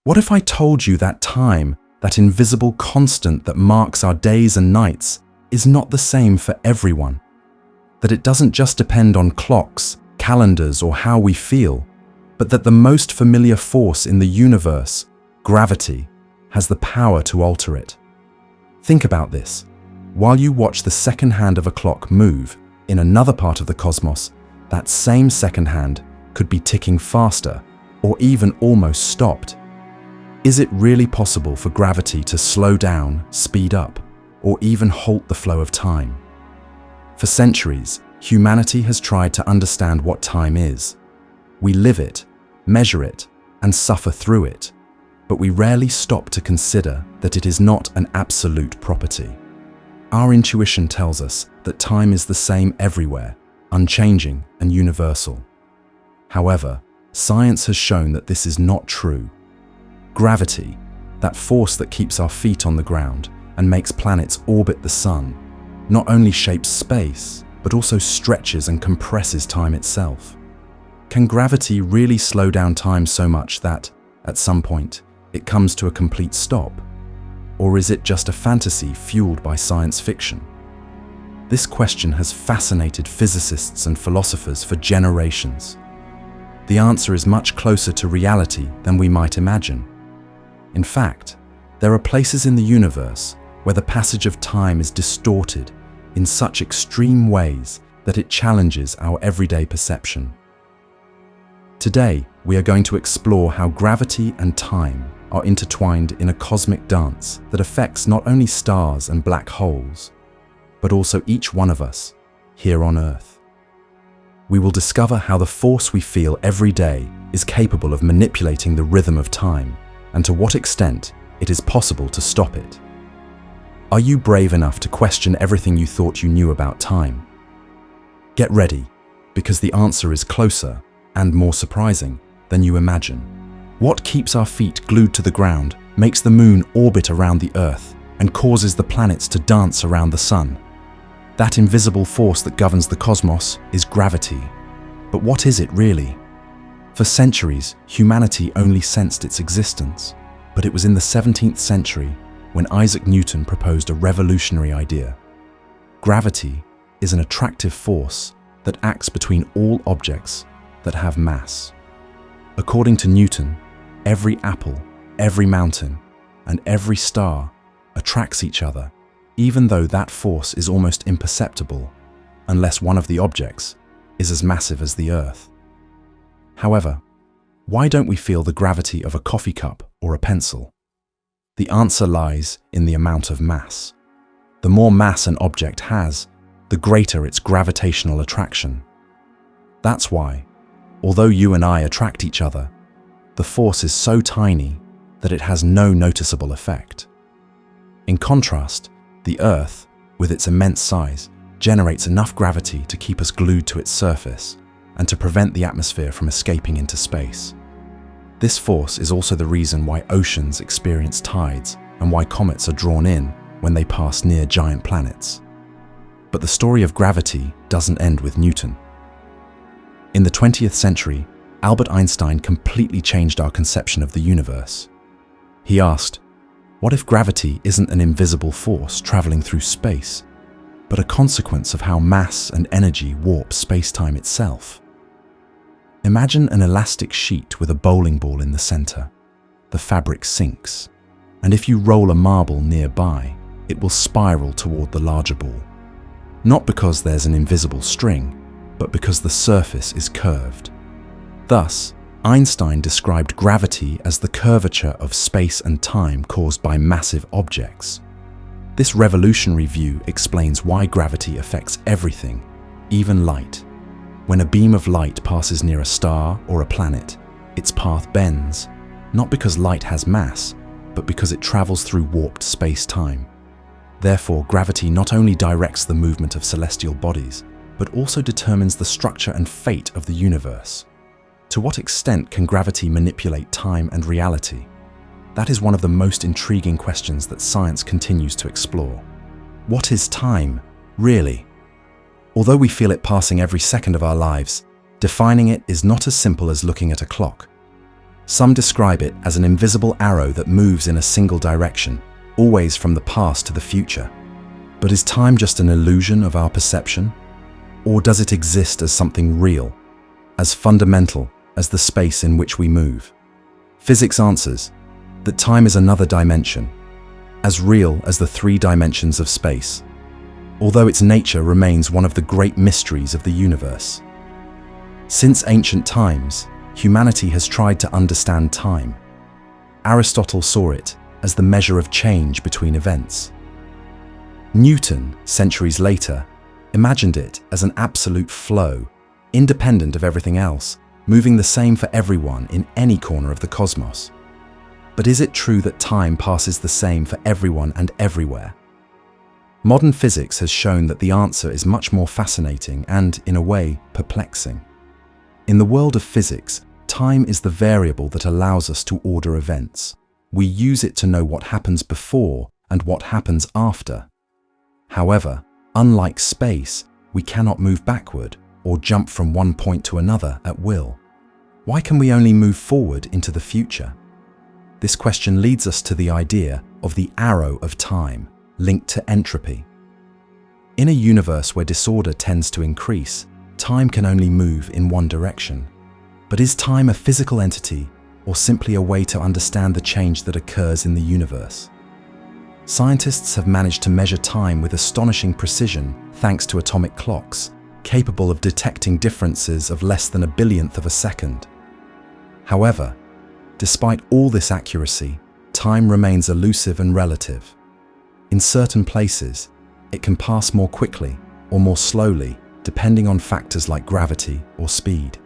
What if I told you that time, that invisible constant that marks our days and nights, is not the same for everyone? That it doesn't just depend on clocks, calendars, or how we feel, but that the most familiar force in the universe, gravity, has the power to alter it. Think about this. While you watch the second hand of a clock move in another part of the cosmos, that same second hand could be ticking faster or even almost stopped. Is it really possible for gravity to slow down, speed up, or even halt the flow of time? For centuries, humanity has tried to understand what time is. We live it, measure it, and suffer through it, but we rarely stop to consider that it is not an absolute property. Our intuition tells us that time is the same everywhere, unchanging and universal. However, science has shown that this is not true. Gravity, that force that keeps our feet on the ground and makes planets orbit the sun, not only shapes space, but also stretches and compresses time itself. Can gravity really slow down time so much that, at some point, it comes to a complete stop? Or is it just a fantasy fueled by science fiction? This question has fascinated physicists and philosophers for generations. The answer is much closer to reality than we might imagine. In fact, there are places in the universe where the passage of time is distorted in such extreme ways that it challenges our everyday perception. Today, we are going to explore how gravity and time are intertwined in a cosmic dance that affects not only stars and black holes, but also each one of us here on Earth. We will discover how the force we feel every day is capable of manipulating the rhythm of time, and to what extent it is possible to stop it. Are you brave enough to question everything you thought you knew about time? Get ready, because the answer is closer and more surprising than you imagine. What keeps our feet glued to the ground, makes the moon orbit around the Earth, and causes the planets to dance around the sun? That invisible force that governs the cosmos is gravity. But what is it really? For centuries, humanity only sensed its existence, but it was in the 17th century when Isaac Newton proposed a revolutionary idea. Gravity is an attractive force that acts between all objects that have mass. According to Newton, every apple, every mountain, and every star attracts each other, even though that force is almost imperceptible, unless one of the objects is as massive as the Earth. However, why don't we feel the gravity of a coffee cup or a pencil? The answer lies in the amount of mass. The more mass an object has, the greater its gravitational attraction. That's why, although you and I attract each other, the force is so tiny that it has no noticeable effect. In contrast, the Earth, with its immense size, generates enough gravity to keep us glued to its surface and to prevent the atmosphere from escaping into space. This force is also the reason why oceans experience tides and why comets are drawn in when they pass near giant planets. But the story of gravity doesn't end with Newton. In the 20th century, Albert Einstein completely changed our conception of the universe. He asked, what if gravity isn't an invisible force traveling through space, but a consequence of how mass and energy warp space-time itself? Imagine an elastic sheet with a bowling ball in the center. The fabric sinks, and if you roll a marble nearby, it will spiral toward the larger ball. Not because there's an invisible string, but because the surface is curved. Thus, Einstein described gravity as the curvature of space and time caused by massive objects. This revolutionary view explains why gravity affects everything, even light. When a beam of light passes near a star or a planet, its path bends, not because light has mass, but because it travels through warped space-time. Therefore, gravity not only directs the movement of celestial bodies, but also determines the structure and fate of the universe. To what extent can gravity manipulate time and reality? That is one of the most intriguing questions that science continues to explore. What is time, really? Although we feel it passing every second of our lives, defining it is not as simple as looking at a clock. Some describe it as an invisible arrow that moves in a single direction, always from the past to the future. But is time just an illusion of our perception? Or does it exist as something real, as fundamental as the space in which we move? Physics answers that time is another dimension, as real as the three dimensions of space, although its nature remains one of the great mysteries of the universe. Since ancient times, humanity has tried to understand time. Aristotle saw it as the measure of change between events. Newton, centuries later, imagined it as an absolute flow, independent of everything else, moving the same for everyone in any corner of the cosmos. But is it true that time passes the same for everyone and everywhere? Modern physics has shown that the answer is much more fascinating and, in a way, perplexing. In the world of physics, time is the variable that allows us to order events. We use it to know what happens before and what happens after. However, unlike space, we cannot move backward or jump from one point to another at will. Why can we only move forward into the future? This question leads us to the idea of the arrow of time, linked to entropy. In a universe where disorder tends to increase, time can only move in one direction. But is time a physical entity or simply a way to understand the change that occurs in the universe? Scientists have managed to measure time with astonishing precision thanks to atomic clocks, capable of detecting differences of less than a billionth of a second. However, despite all this accuracy, time remains elusive and relative. In certain places, it can pass more quickly or more slowly, depending on factors like gravity or speed.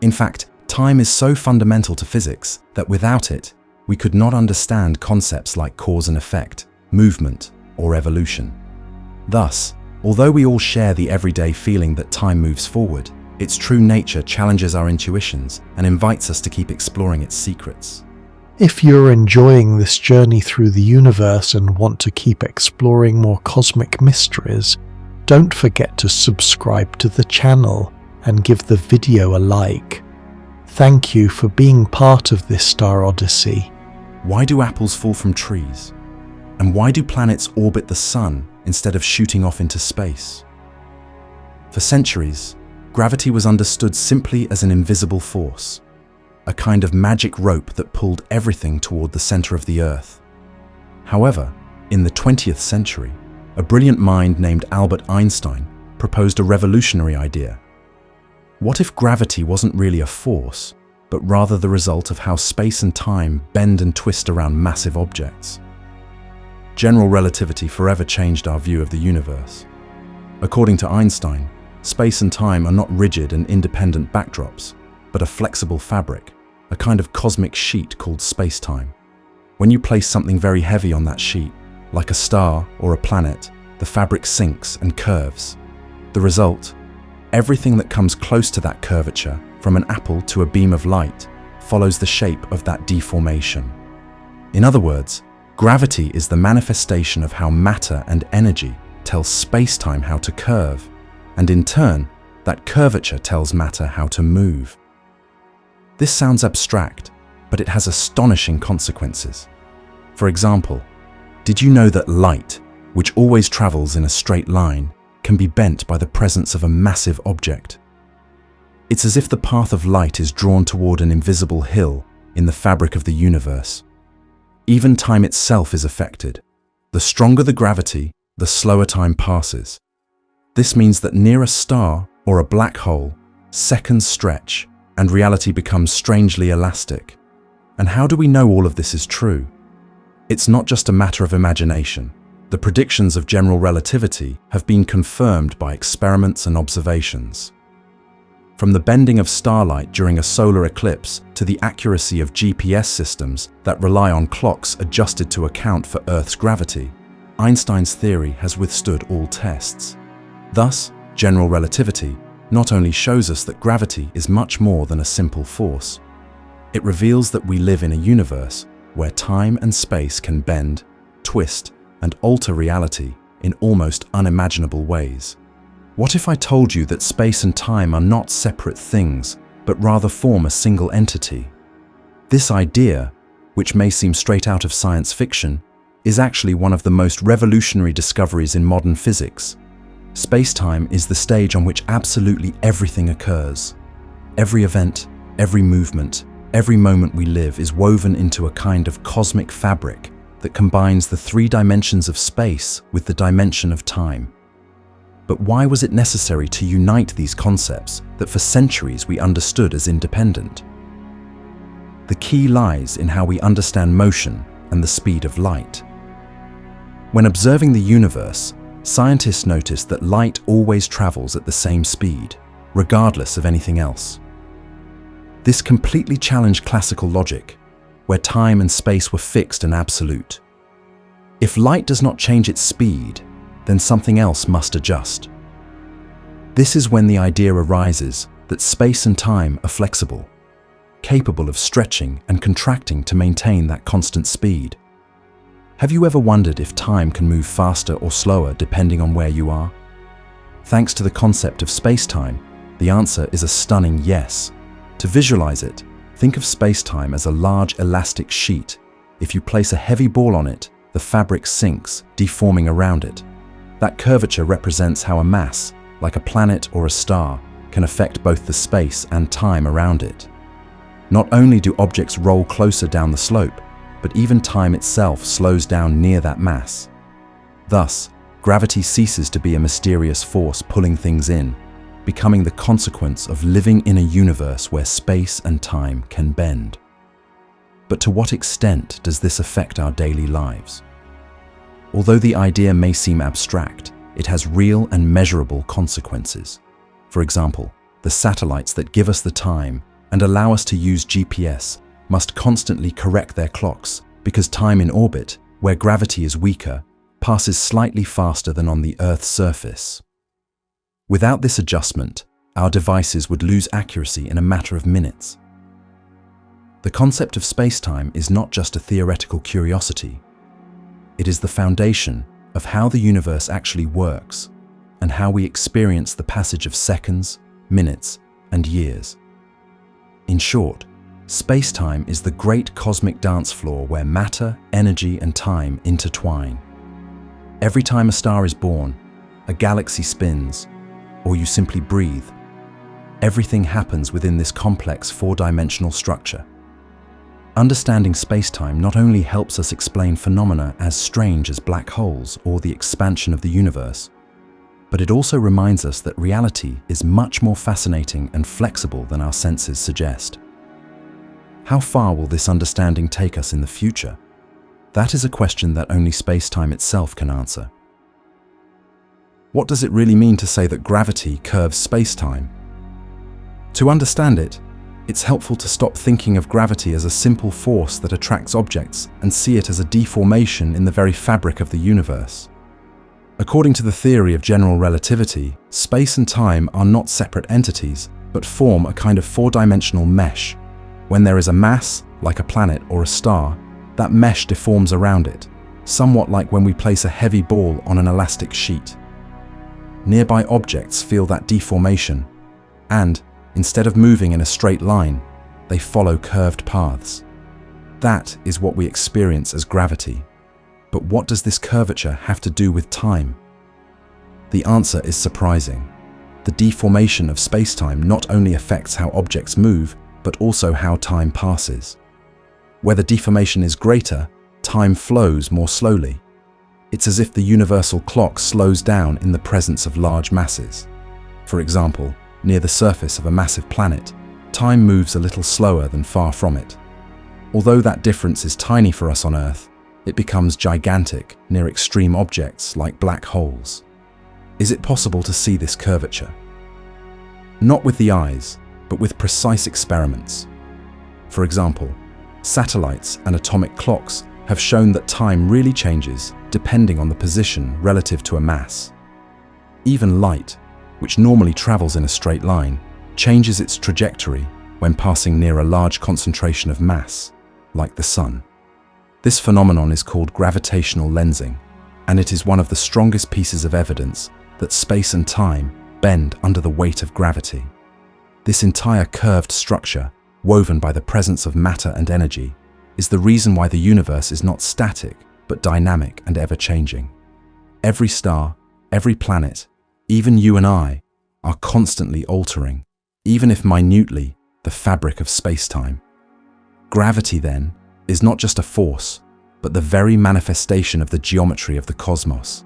In fact, time is so fundamental to physics that without it, we could not understand concepts like cause and effect, movement, or evolution. Thus, although we all share the everyday feeling that time moves forward, its true nature challenges our intuitions and invites us to keep exploring its secrets. If you're enjoying this journey through the universe and want to keep exploring more cosmic mysteries, don't forget to subscribe to the channel and give the video a like. Thank you for being part of this Star Odyssey. Why do apples fall from trees? And why do planets orbit the sun instead of shooting off into space? For centuries, gravity was understood simply as an invisible force, a kind of magic rope that pulled everything toward the center of the Earth. However, in the 20th century, a brilliant mind named Albert Einstein proposed a revolutionary idea. What if gravity wasn't really a force, but rather the result of how space and time bend and twist around massive objects? General relativity forever changed our view of the universe. According to Einstein, space and time are not rigid and independent backdrops, but a flexible fabric, a kind of cosmic sheet called space-time. When you place something very heavy on that sheet, like a star or a planet, the fabric sinks and curves. The result? Everything that comes close to that curvature, from an apple to a beam of light, follows the shape of that deformation. In other words, gravity is the manifestation of how matter and energy tell space-time how to curve, and in turn, that curvature tells matter how to move. This sounds abstract, but it has astonishing consequences. For example, did you know that light, which always travels in a straight line, can be bent by the presence of a massive object? It's as if the path of light is drawn toward an invisible hill in the fabric of the universe. Even time itself is affected. The stronger the gravity, the slower time passes. This means that near a star or a black hole, seconds stretch and reality becomes strangely elastic. And how do we know all of this is true? It's not just a matter of imagination. The predictions of general relativity have been confirmed by experiments and observations. From the bending of starlight during a solar eclipse to the accuracy of GPS systems that rely on clocks adjusted to account for Earth's gravity, Einstein's theory has withstood all tests. Thus, general relativity not only shows us that gravity is much more than a simple force, it reveals that we live in a universe where time and space can bend, twist, and alter reality in almost unimaginable ways. What if I told you that space and time are not separate things, but rather form a single entity? This idea, which may seem straight out of science fiction, is actually one of the most revolutionary discoveries in modern physics. Space-time is the stage on which absolutely everything occurs. Every event, every movement, every moment we live is woven into a kind of cosmic fabric that combines the three dimensions of space with the dimension of time. But why was it necessary to unite these concepts that for centuries we understood as independent? The key lies in how we understand motion and the speed of light. When observing the universe, scientists noticed that light always travels at the same speed, regardless of anything else. This completely challenged classical logic, where time and space were fixed and absolute. If light does not change its speed, then something else must adjust. This is when the idea arises that space and time are flexible, capable of stretching and contracting to maintain that constant speed. Have you ever wondered if time can move faster or slower depending on where you are? Thanks to the concept of space-time, the answer is a stunning yes. To visualize it, think of space-time as a large elastic sheet. If you place a heavy ball on it, the fabric sinks, deforming around it. That curvature represents how a mass, like a planet or a star, can affect both the space and time around it. Not only do objects roll closer down the slope, but even time itself slows down near that mass. Thus, gravity ceases to be a mysterious force pulling things in, becoming the consequence of living in a universe where space and time can bend. But to what extent does this affect our daily lives? Although the idea may seem abstract, it has real and measurable consequences. For example, the satellites that give us the time and allow us to use GPS must constantly correct their clocks because time in orbit, where gravity is weaker, passes slightly faster than on the Earth's surface. Without this adjustment, our devices would lose accuracy in a matter of minutes. The concept of space-time is not just a theoretical curiosity. It is the foundation of how the universe actually works and how we experience the passage of seconds, minutes, and years. In short, space-time is the great cosmic dance floor where matter, energy, and time intertwine. Every time a star is born, a galaxy spins, or you simply breathe, everything happens within this complex four-dimensional structure. Understanding space-time not only helps us explain phenomena as strange as black holes or the expansion of the universe, but it also reminds us that reality is much more fascinating and flexible than our senses suggest. How far will this understanding take us in the future? That is a question that only space-time itself can answer. What does it really mean to say that gravity curves space-time? To understand it, it's helpful to stop thinking of gravity as a simple force that attracts objects and see it as a deformation in the very fabric of the universe. According to the theory of general relativity, space and time are not separate entities, but form a kind of four-dimensional mesh. When there is a mass, like a planet or a star, that mesh deforms around it, somewhat like when we place a heavy ball on an elastic sheet. Nearby objects feel that deformation, and, instead of moving in a straight line, they follow curved paths. That is what we experience as gravity. But what does this curvature have to do with time? The answer is surprising. The deformation of space-time not only affects how objects move, but also how time passes. Where the deformation is greater, time flows more slowly. It's as if the universal clock slows down in the presence of large masses. For example, near the surface of a massive planet, time moves a little slower than far from it. Although that difference is tiny for us on Earth, it becomes gigantic near extreme objects like black holes. Is it possible to see this curvature? Not with the eyes, but with precise experiments. For example, satellites and atomic clocks have shown that time really changes depending on the position relative to a mass. Even light, which normally travels in a straight line, changes its trajectory when passing near a large concentration of mass, like the Sun. This phenomenon is called gravitational lensing, and it is one of the strongest pieces of evidence that space and time bend under the weight of gravity. This entire curved structure woven by the presence of matter and energy, is the reason why the universe is not static, but dynamic and ever-changing. Every star, every planet, even you and I, are constantly altering, even if minutely, the fabric of space-time. Gravity, then, is not just a force, but the very manifestation of the geometry of the cosmos.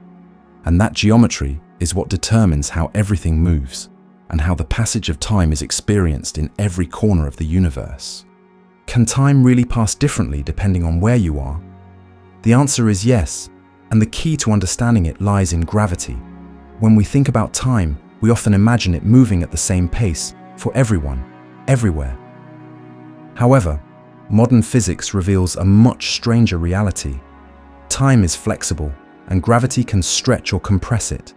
And that geometry is what determines how everything moves, and how the passage of time is experienced in every corner of the universe. Can time really pass differently depending on where you are? The answer is yes, and the key to understanding it lies in gravity. When we think about time, we often imagine it moving at the same pace for everyone, everywhere. However, modern physics reveals a much stranger reality. Time is flexible, and gravity can stretch or compress it.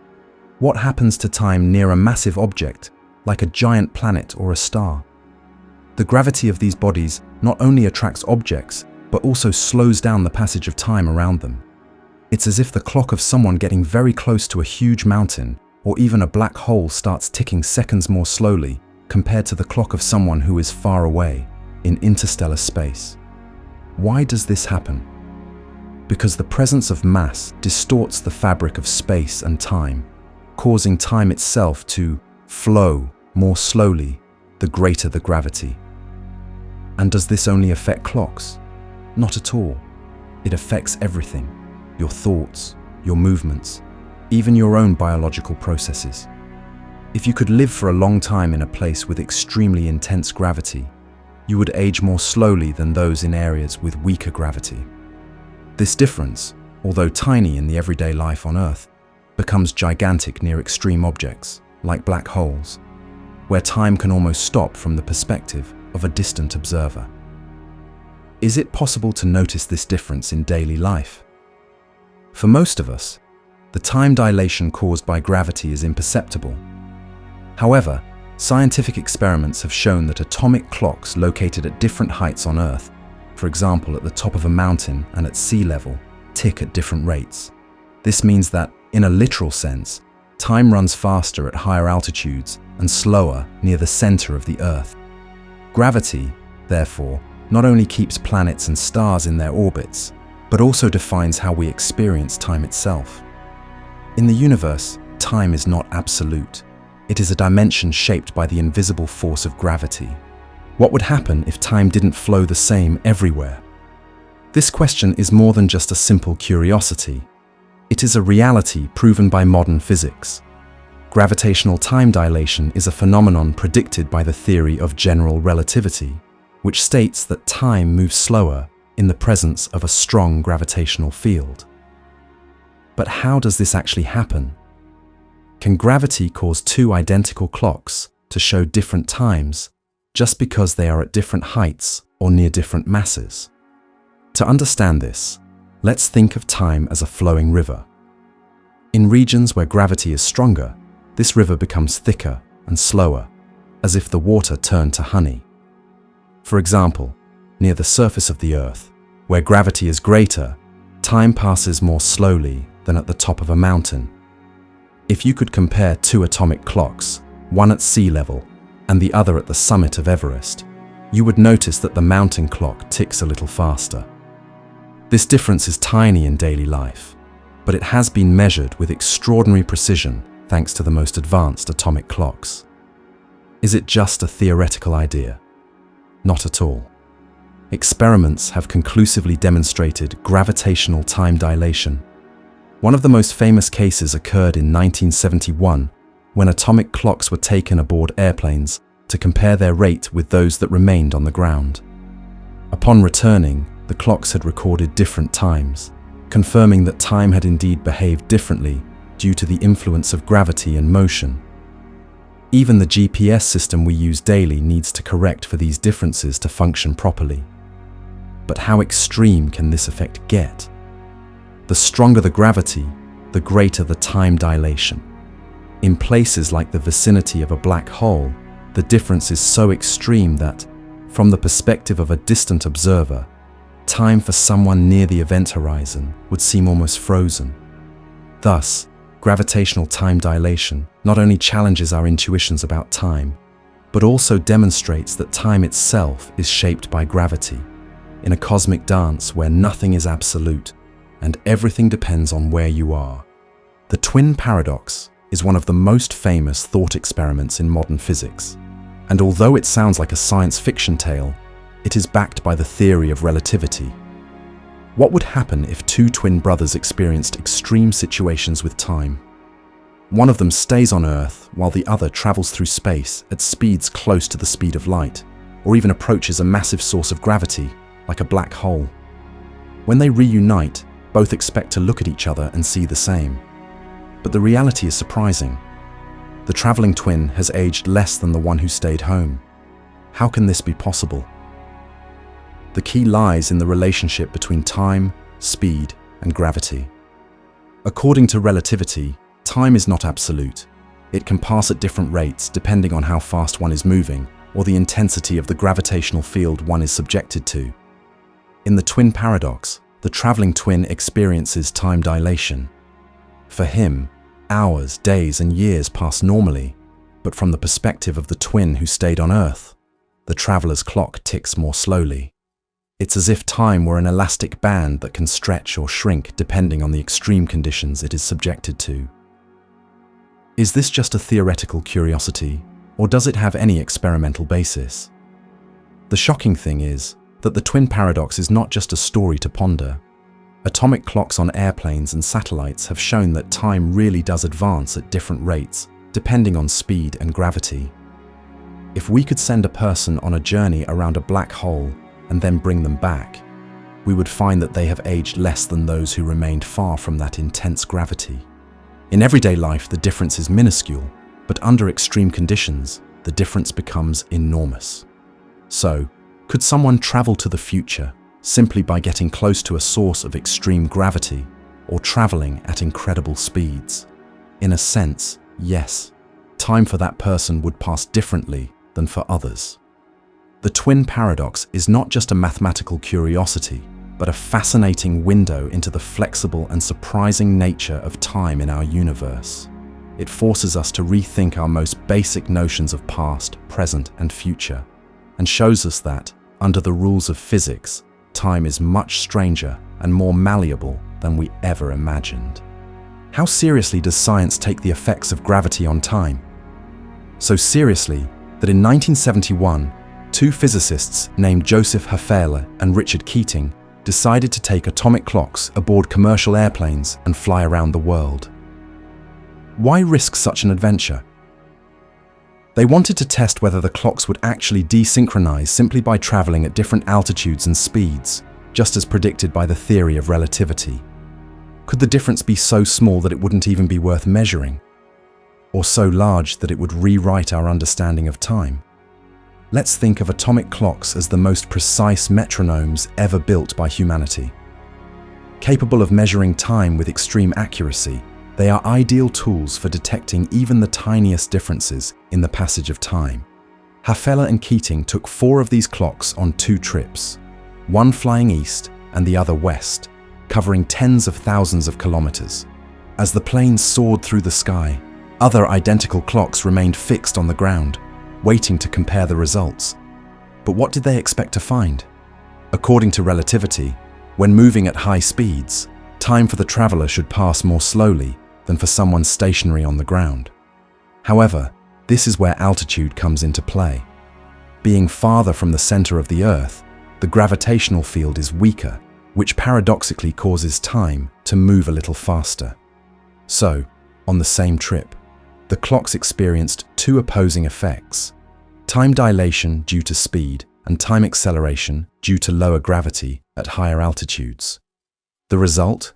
What happens to time near a massive object, like a giant planet or a star? The gravity of these bodies not only attracts objects, but also slows down the passage of time around them. It's as if the clock of someone getting very close to a huge mountain, or even a black hole, starts ticking seconds more slowly compared to the clock of someone who is far away, in interstellar space. Why does this happen? Because the presence of mass distorts the fabric of space and time, causing time itself to flow more slowly the greater the gravity. And does this only affect clocks? Not at all. It affects everything: your thoughts, your movements, even your own biological processes. If you could live for a long time in a place with extremely intense gravity, you would age more slowly than those in areas with weaker gravity. This difference, although tiny in the everyday life on Earth, becomes gigantic near extreme objects, like black holes, where time can almost stop from the perspective of a distant observer. Is it possible to notice this difference in daily life? For most of us, the time dilation caused by gravity is imperceptible. However, scientific experiments have shown that atomic clocks located at different heights on Earth, for example at the top of a mountain and at sea level, tick at different rates. This means that, in a literal sense, time runs faster at higher altitudes and slower near the center of the Earth. Gravity, therefore, not only keeps planets and stars in their orbits, but also defines how we experience time itself. In the universe, time is not absolute. It is a dimension shaped by the invisible force of gravity. What would happen if time didn't flow the same everywhere? This question is more than just a simple curiosity. It is a reality proven by modern physics. Gravitational time dilation is a phenomenon predicted by the theory of general relativity, which states that time moves slower in the presence of a strong gravitational field. But how does this actually happen? Can gravity cause two identical clocks to show different times just because they are at different heights or near different masses? To understand this, let's think of time as a flowing river. In regions where gravity is stronger, this river becomes thicker and slower, as if the water turned to honey. For example, near the surface of the Earth, where gravity is greater, time passes more slowly than at the top of a mountain. If you could compare two atomic clocks, one at sea level and the other at the summit of Everest, you would notice that the mountain clock ticks a little faster. This difference is tiny in daily life, but it has been measured with extraordinary precision thanks to the most advanced atomic clocks. Is it just a theoretical idea? Not at all. Experiments have conclusively demonstrated gravitational time dilation. One of the most famous cases occurred in 1971 when atomic clocks were taken aboard airplanes to compare their rate with those that remained on the ground. Upon returning, the clocks had recorded different times, confirming that time had indeed behaved differently due to the influence of gravity and motion. Even the GPS system we use daily needs to correct for these differences to function properly. But how extreme can this effect get? The stronger the gravity, the greater the time dilation. In places like the vicinity of a black hole, the difference is so extreme that, from the perspective of a distant observer, time for someone near the event horizon would seem almost frozen. Thus, gravitational time dilation not only challenges our intuitions about time, but also demonstrates that time itself is shaped by gravity, in a cosmic dance where nothing is absolute and everything depends on where you are. The twin paradox is one of the most famous thought experiments in modern physics, and although it sounds like a science fiction tale, it is backed by the theory of relativity. What would happen if two twin brothers experienced extreme situations with time? One of them stays on Earth while the other travels through space at speeds close to the speed of light, or even approaches a massive source of gravity, like a black hole. When they reunite, both expect to look at each other and see the same. But the reality is surprising. The traveling twin has aged less than the one who stayed home. How can this be possible? The key lies in the relationship between time, speed, and gravity. According to relativity, time is not absolute. It can pass at different rates depending on how fast one is moving or the intensity of the gravitational field one is subjected to. In the twin paradox, the traveling twin experiences time dilation. For him, hours, days, and years pass normally, but from the perspective of the twin who stayed on Earth, the traveler's clock ticks more slowly. It's as if time were an elastic band that can stretch or shrink depending on the extreme conditions it is subjected to. Is this just a theoretical curiosity, or does it have any experimental basis? The shocking thing is that the twin paradox is not just a story to ponder. Atomic clocks on airplanes and satellites have shown that time really does advance at different rates, depending on speed and gravity. If we could send a person on a journey around a black hole and then bring them back, we would find that they have aged less than those who remained far from that intense gravity. In everyday life, the difference is minuscule, but under extreme conditions, the difference becomes enormous. So, could someone travel to the future simply by getting close to a source of extreme gravity or traveling at incredible speeds? In a sense, yes. Time for that person would pass differently than for others. The twin paradox is not just a mathematical curiosity, but a fascinating window into the flexible and surprising nature of time in our universe. It forces us to rethink our most basic notions of past, present, and future, and shows us that, under the rules of physics, time is much stranger and more malleable than we ever imagined. How seriously does science take the effects of gravity on time? So seriously that in 1971, two physicists named Joseph Herfele and Richard Keating decided to take atomic clocks aboard commercial airplanes and fly around the world. Why risk such an adventure? They wanted to test whether the clocks would actually desynchronize simply by traveling at different altitudes and speeds, just as predicted by the theory of relativity. Could the difference be so small that it wouldn't even be worth measuring? Or so large that it would rewrite our understanding of time? Let's think of atomic clocks as the most precise metronomes ever built by humanity. Capable of measuring time with extreme accuracy, they are ideal tools for detecting even the tiniest differences in the passage of time. Herfele and Keating took 4 of these clocks on 2 trips, one flying east and the other west, covering tens of thousands of kilometers. As the planes soared through the sky, other identical clocks remained fixed on the ground, waiting to compare the results. But what did they expect to find? According to relativity, when moving at high speeds, time for the traveler should pass more slowly than for someone stationary on the ground. However, this is where altitude comes into play. Being farther from the center of the Earth, the gravitational field is weaker, which paradoxically causes time to move a little faster. So, on the same trip, the clocks experienced 2 opposing effects: time dilation due to speed and time acceleration due to lower gravity at higher altitudes. The result?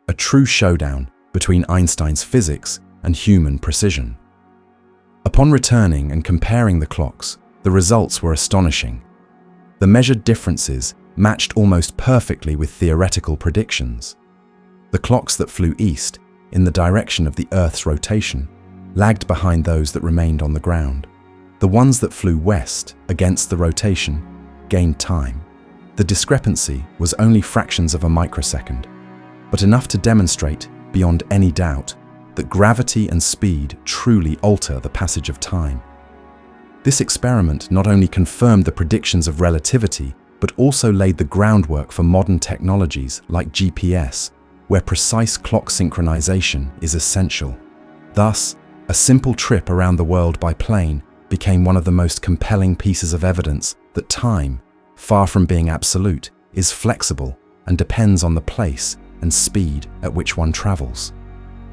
A true showdown between Einstein's physics and human precision. Upon returning and comparing the clocks, the results were astonishing. The measured differences matched almost perfectly with theoretical predictions. The clocks that flew east, in the direction of the Earth's rotation, lagged behind those that remained on the ground. The ones that flew west, against the rotation, gained time. The discrepancy was only fractions of a microsecond, but enough to demonstrate, beyond any doubt, that gravity and speed truly alter the passage of time. This experiment not only confirmed the predictions of relativity, but also laid the groundwork for modern technologies like GPS, where precise clock synchronization is essential. Thus, a simple trip around the world by plane became one of the most compelling pieces of evidence that time, far from being absolute, is flexible and depends on the place and speed at which one travels.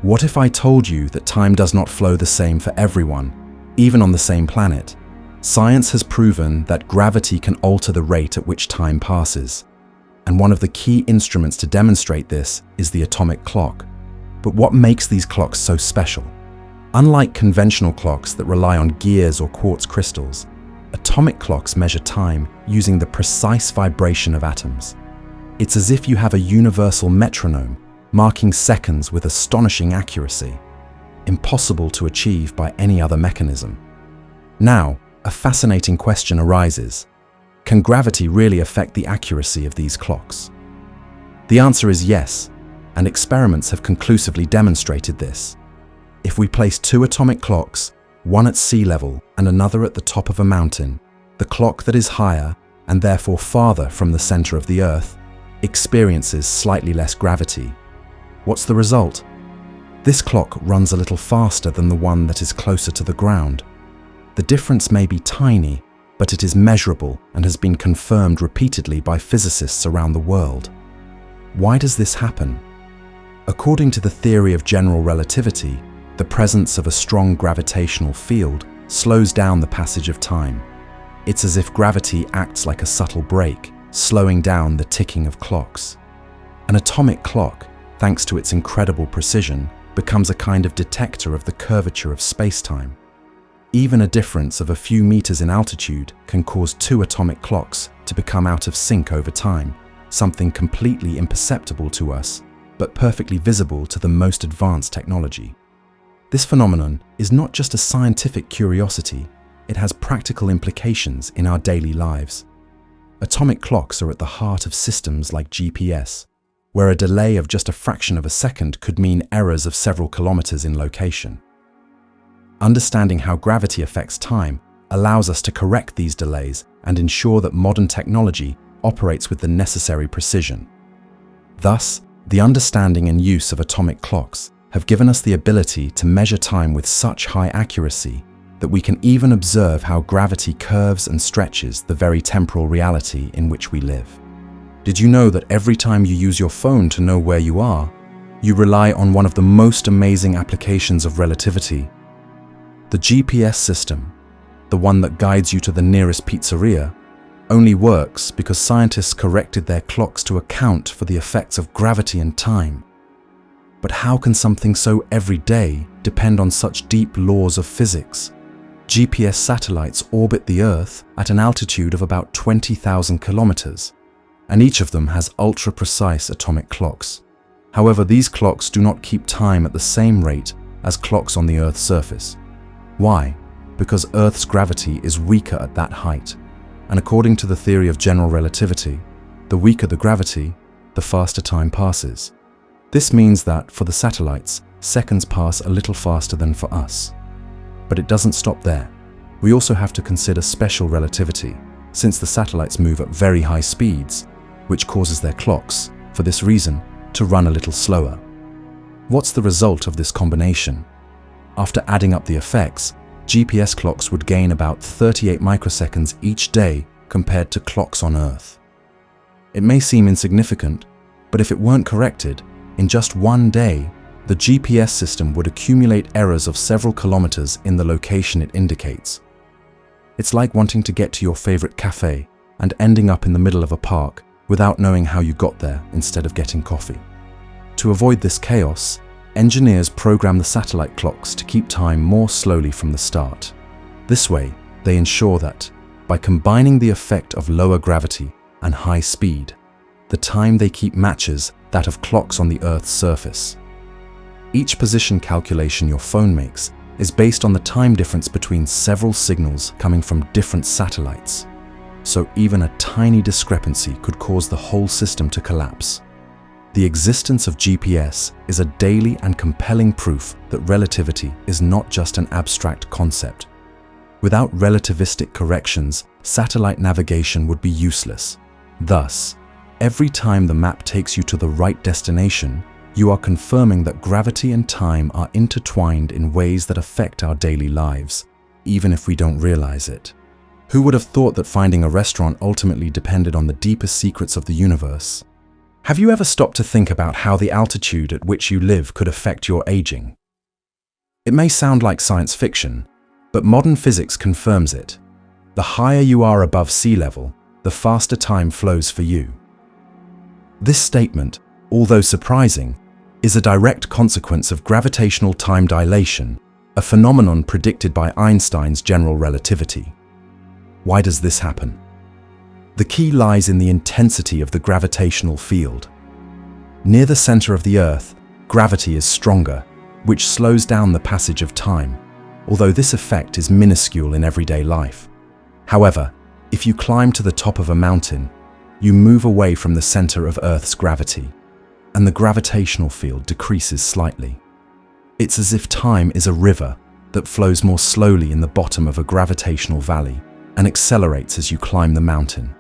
What if I told you that time does not flow the same for everyone, even on the same planet? Science has proven that gravity can alter the rate at which time passes, and one of the key instruments to demonstrate this is the atomic clock. But what makes these clocks so special? Unlike conventional clocks that rely on gears or quartz crystals, atomic clocks measure time using the precise vibration of atoms. It's as if you have a universal metronome marking seconds with astonishing accuracy, impossible to achieve by any other mechanism. Now, a fascinating question arises. Can gravity really affect the accuracy of these clocks? The answer is yes, and experiments have conclusively demonstrated this. If we place two atomic clocks, one at sea level and another at the top of a mountain, the clock that is higher, and therefore farther from the center of the Earth, experiences slightly less gravity. What's the result? This clock runs a little faster than the one that is closer to the ground. The difference may be tiny, but it is measurable and has been confirmed repeatedly by physicists around the world. Why does this happen? According to the theory of general relativity, the presence of a strong gravitational field slows down the passage of time. It's as if gravity acts like a subtle brake, slowing down the ticking of clocks. An atomic clock, thanks to its incredible precision, becomes a kind of detector of the curvature of space-time. Even a difference of a few meters in altitude can cause two atomic clocks to become out of sync over time, something completely imperceptible to us, but perfectly visible to the most advanced technology. This phenomenon is not just a scientific curiosity, it has practical implications in our daily lives. Atomic clocks are at the heart of systems like GPS, where a delay of just a fraction of a second could mean errors of several kilometers in location. Understanding how gravity affects time allows us to correct these delays and ensure that modern technology operates with the necessary precision. Thus, the understanding and use of atomic clocks have given us the ability to measure time with such high accuracy that we can even observe how gravity curves and stretches the very temporal reality in which we live. Did you know that every time you use your phone to know where you are, you rely on one of the most amazing applications of relativity? The GPS system, the one that guides you to the nearest pizzeria, only works because scientists corrected their clocks to account for the effects of gravity and time. But how can something so everyday depend on such deep laws of physics? GPS satellites orbit the Earth at an altitude of about 20,000 kilometers, and each of them has ultra-precise atomic clocks. However, these clocks do not keep time at the same rate as clocks on the Earth's surface. Why? Because Earth's gravity is weaker at that height, and according to the theory of general relativity, the weaker the gravity, the faster time passes. This means that, for the satellites, seconds pass a little faster than for us. But it doesn't stop there. We also have to consider special relativity, since the satellites move at very high speeds, which causes their clocks, for this reason, to run a little slower. What's the result of this combination? After adding up the effects, GPS clocks would gain about 38 microseconds each day compared to clocks on Earth. It may seem insignificant, but if it weren't corrected, in just one day, the GPS system would accumulate errors of several kilometers in the location it indicates. It's like wanting to get to your favorite cafe and ending up in the middle of a park without knowing how you got there instead of getting coffee. To avoid this chaos, engineers program the satellite clocks to keep time more slowly from the start. This way, they ensure that, by combining the effect of lower gravity and high speed, the time they keep matches that of clocks on the Earth's surface. Each position calculation your phone makes is based on the time difference between several signals coming from different satellites, so even a tiny discrepancy could cause the whole system to collapse. The existence of GPS is a daily and compelling proof that relativity is not just an abstract concept. Without relativistic corrections, satellite navigation would be useless. Thus, every time the map takes you to the right destination, you are confirming that gravity and time are intertwined in ways that affect our daily lives, even if we don't realize it. Who would have thought that finding a restaurant ultimately depended on the deepest secrets of the universe? Have you ever stopped to think about how the altitude at which you live could affect your aging? It may sound like science fiction, but modern physics confirms it. The higher you are above sea level, the faster time flows for you. This statement, although surprising, is a direct consequence of gravitational time dilation, a phenomenon predicted by Einstein's general relativity. Why does this happen? The key lies in the intensity of the gravitational field. Near the center of the Earth, gravity is stronger, which slows down the passage of time, although this effect is minuscule in everyday life. However, if you climb to the top of a mountain, you move away from the center of Earth's gravity, and the gravitational field decreases slightly. It's as if time is a river that flows more slowly in the bottom of a gravitational valley and accelerates as you climb the mountain.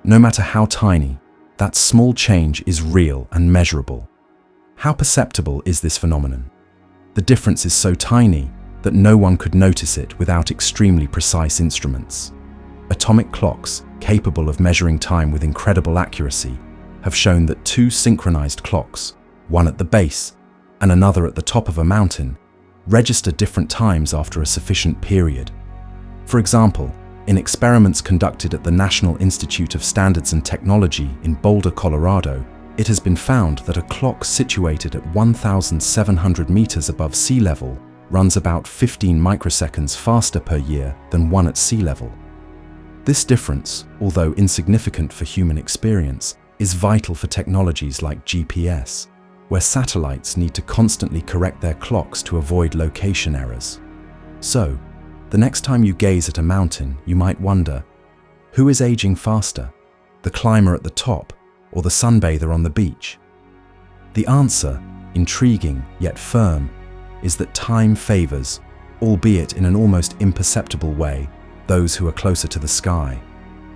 No matter how tiny, that small change is real and measurable. How perceptible is this phenomenon? The difference is so tiny that no one could notice it without extremely precise instruments. Atomic clocks, capable of measuring time with incredible accuracy, have shown that two synchronized clocks, one at the base and another at the top of a mountain, register different times after a sufficient period. For example, in experiments conducted at the National Institute of Standards and Technology in Boulder, Colorado, it has been found that a clock situated at 1,700 meters above sea level runs about 15 microseconds faster per year than one at sea level. This difference, although insignificant for human experience, is vital for technologies like GPS, where satellites need to constantly correct their clocks to avoid location errors. So, the next time you gaze at a mountain, you might wonder, who is aging faster, the climber at the top or the sunbather on the beach? The answer, intriguing yet firm, is that time favors, albeit in an almost imperceptible way, those who are closer to the sky.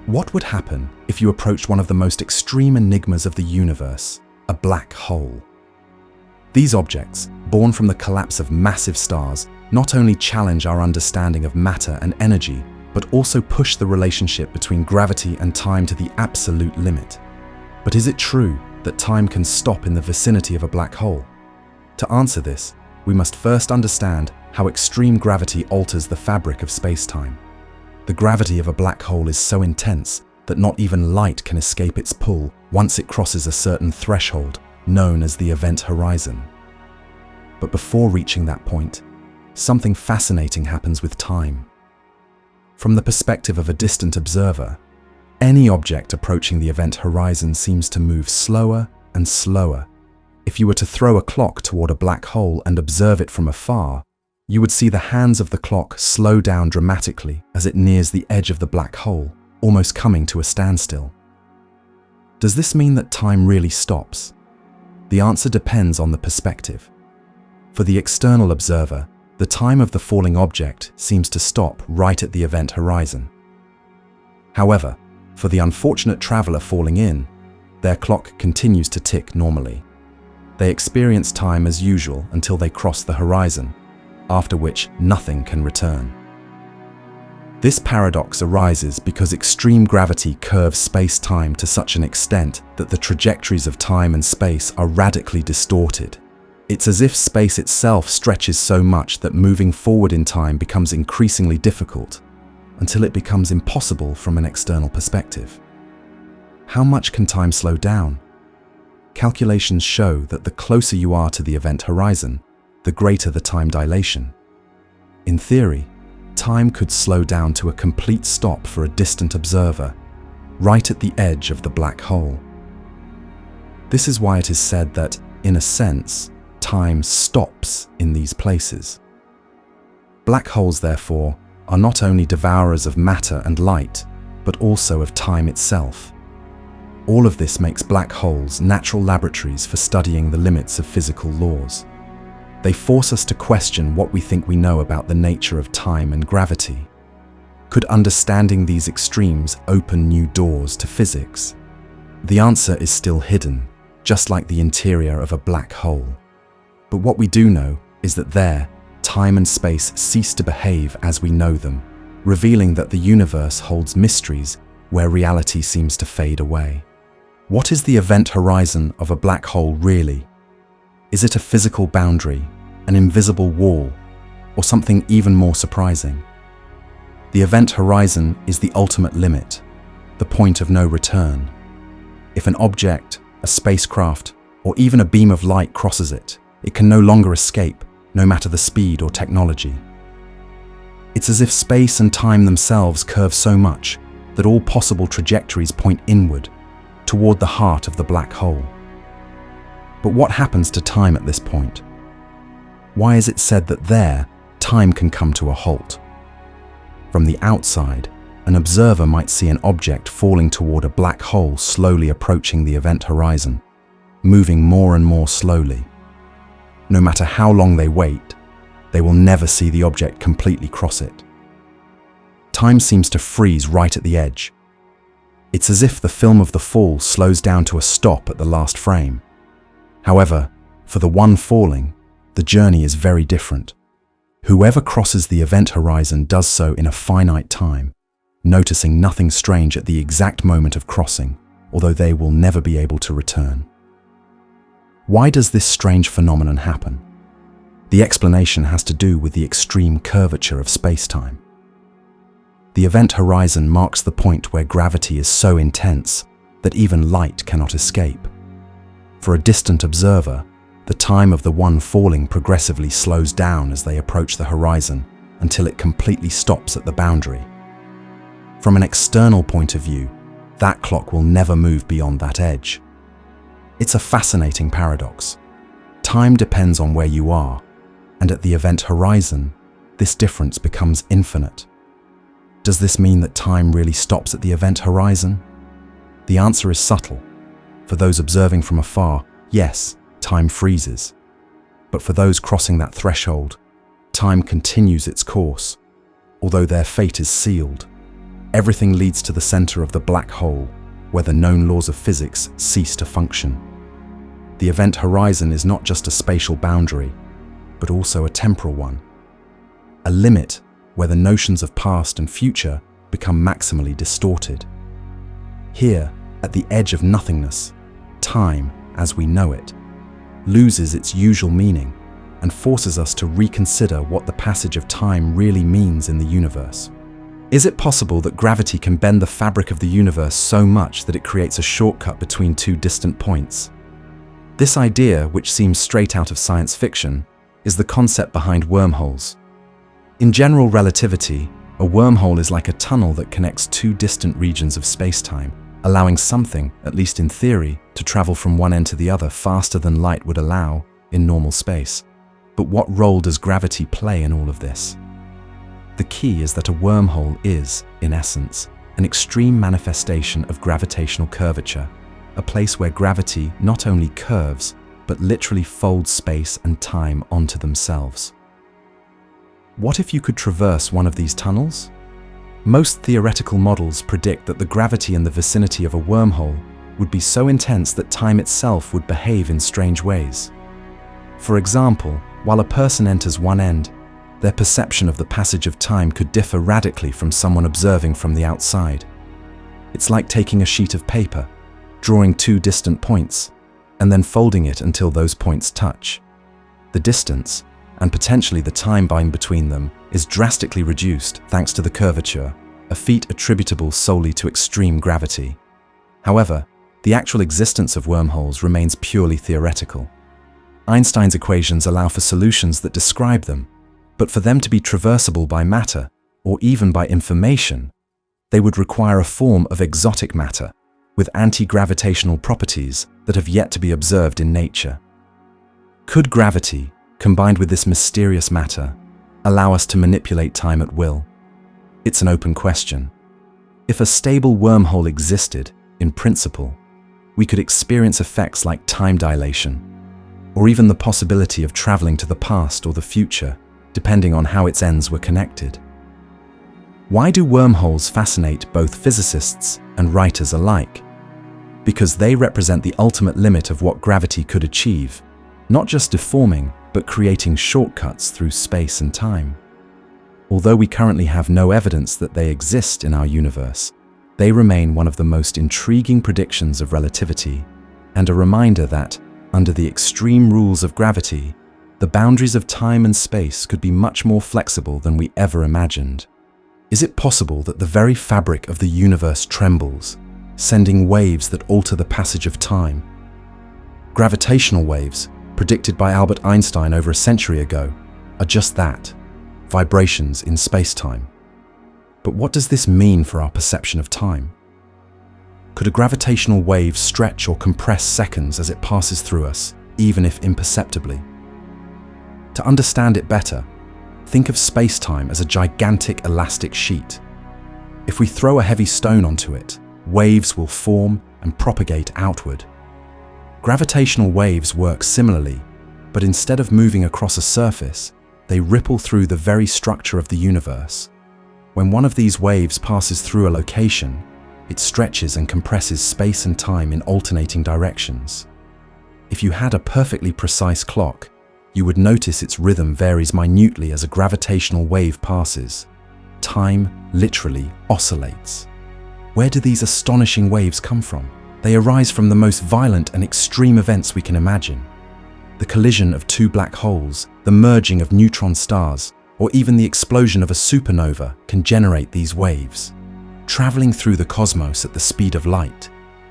What would happen if you approached one of the most extreme enigmas of the universe, a black hole? These objects, born from the collapse of massive stars, not only challenge our understanding of matter and energy, but also push the relationship between gravity and time to the absolute limit. But is it true that time can stop in the vicinity of a black hole? To answer this, we must first understand how extreme gravity alters the fabric of space-time. The gravity of a black hole is so intense that not even light can escape its pull once it crosses a certain threshold, known as the event horizon. But before reaching that point, something fascinating happens with time. From the perspective of a distant observer, any object approaching the event horizon seems to move slower and slower. If you were to throw a clock toward a black hole and observe it from afar, you would see the hands of the clock slow down dramatically as it nears the edge of the black hole, almost coming to a standstill. Does this mean that time really stops? The answer depends on the perspective. For the external observer, the time of the falling object seems to stop right at the event horizon. However, for the unfortunate traveler falling in, their clock continues to tick normally. They experience time as usual until they cross the horizon, after which nothing can return. This paradox arises because extreme gravity curves space-time to such an extent that the trajectories of time and space are radically distorted. It's as if space itself stretches so much that moving forward in time becomes increasingly difficult, until it becomes impossible from an external perspective. How much can time slow down? Calculations show that the closer you are to the event horizon, the greater the time dilation. In theory, time could slow down to a complete stop for a distant observer, right at the edge of the black hole. This is why it is said that, in a sense, time stops in these places. Black holes, therefore, are not only devourers of matter and light, but also of time itself. All of this makes black holes natural laboratories for studying the limits of physical laws. They force us to question what we think we know about the nature of time and gravity. Could understanding these extremes open new doors to physics? The answer is still hidden, just like the interior of a black hole. But what we do know is that there, time and space cease to behave as we know them, revealing that the universe holds mysteries where reality seems to fade away. What is the event horizon of a black hole really? Is it a physical boundary, an invisible wall, or something even more surprising? The event horizon is the ultimate limit, the point of no return. If an object, a spacecraft, or even a beam of light crosses it, it can no longer escape, no matter the speed or technology. It's as if space and time themselves curve so much that all possible trajectories point inward, toward the heart of the black hole. But what happens to time at this point? Why is it said that there, time can come to a halt? From the outside, an observer might see an object falling toward a black hole slowly approaching the event horizon, moving more and more slowly. No matter how long they wait, they will never see the object completely cross it. Time seems to freeze right at the edge. It's as if the film of the fall slows down to a stop at the last frame. However, for the one falling, the journey is very different. Whoever crosses the event horizon does so in a finite time, noticing nothing strange at the exact moment of crossing, although they will never be able to return. Why does this strange phenomenon happen? The explanation has to do with the extreme curvature of space-time. The event horizon marks the point where gravity is so intense that even light cannot escape. For a distant observer, the time of the one falling progressively slows down as they approach the horizon until it completely stops at the boundary. From an external point of view, that clock will never move beyond that edge. It's a fascinating paradox. Time depends on where you are, and at the event horizon, this difference becomes infinite. Does this mean that time really stops at the event horizon? The answer is subtle. For those observing from afar, yes, time freezes. But for those crossing that threshold, time continues its course. Although their fate is sealed, everything leads to the center of the black hole, where the known laws of physics cease to function. The event horizon is not just a spatial boundary, but also a temporal one. A limit where the notions of past and future become maximally distorted. Here, at the edge of nothingness, time, as we know it, loses its usual meaning and forces us to reconsider what the passage of time really means in the universe. Is it possible that gravity can bend the fabric of the universe so much that it creates a shortcut between two distant points? This idea, which seems straight out of science fiction, is the concept behind wormholes. In general relativity, a wormhole is like a tunnel that connects two distant regions of space-time, allowing something, at least in theory, to travel from one end to the other faster than light would allow in normal space. But what role does gravity play in all of this? The key is that a wormhole is, in essence, an extreme manifestation of gravitational curvature, a place where gravity not only curves, but literally folds space and time onto themselves. What if you could traverse one of these tunnels? Most theoretical models predict that the gravity in the vicinity of a wormhole would be so intense that time itself would behave in strange ways. For example, while a person enters one end, their perception of the passage of time could differ radically from someone observing from the outside. It's like taking a sheet of paper, drawing two distant points, and then folding it until those points touch. The distance, and potentially the time bound between them, is drastically reduced thanks to the curvature, a feat attributable solely to extreme gravity. However, the actual existence of wormholes remains purely theoretical. Einstein's equations allow for solutions that describe them, but for them to be traversable by matter, or even by information, they would require a form of exotic matter, with anti-gravitational properties that have yet to be observed in nature. Could gravity, combined with this mysterious matter, allow us to manipulate time at will? It's an open question. If a stable wormhole existed, in principle, we could experience effects like time dilation, or even the possibility of traveling to the past or the future, depending on how its ends were connected. Why do wormholes fascinate both physicists and writers alike? Because they represent the ultimate limit of what gravity could achieve, not just deforming, but creating shortcuts through space and time. Although we currently have no evidence that they exist in our universe, they remain one of the most intriguing predictions of relativity, and a reminder that, under the extreme rules of gravity, the boundaries of time and space could be much more flexible than we ever imagined. Is it possible that the very fabric of the universe trembles, sending waves that alter the passage of time? Gravitational waves, predicted by Albert Einstein over a century ago, are just that, vibrations in space-time. But what does this mean for our perception of time? Could a gravitational wave stretch or compress seconds as it passes through us, even if imperceptibly? To understand it better, think of space-time as a gigantic elastic sheet. If we throw a heavy stone onto it, waves will form and propagate outward. Gravitational waves work similarly, but instead of moving across a surface, they ripple through the very structure of the universe. When one of these waves passes through a location, it stretches and compresses space and time in alternating directions. If you had a perfectly precise clock, you would notice its rhythm varies minutely as a gravitational wave passes. Time literally oscillates. Where do these astonishing waves come from? They arise from the most violent and extreme events we can imagine. The collision of two black holes, the merging of neutron stars, or even the explosion of a supernova can generate these waves. Traveling through the cosmos at the speed of light,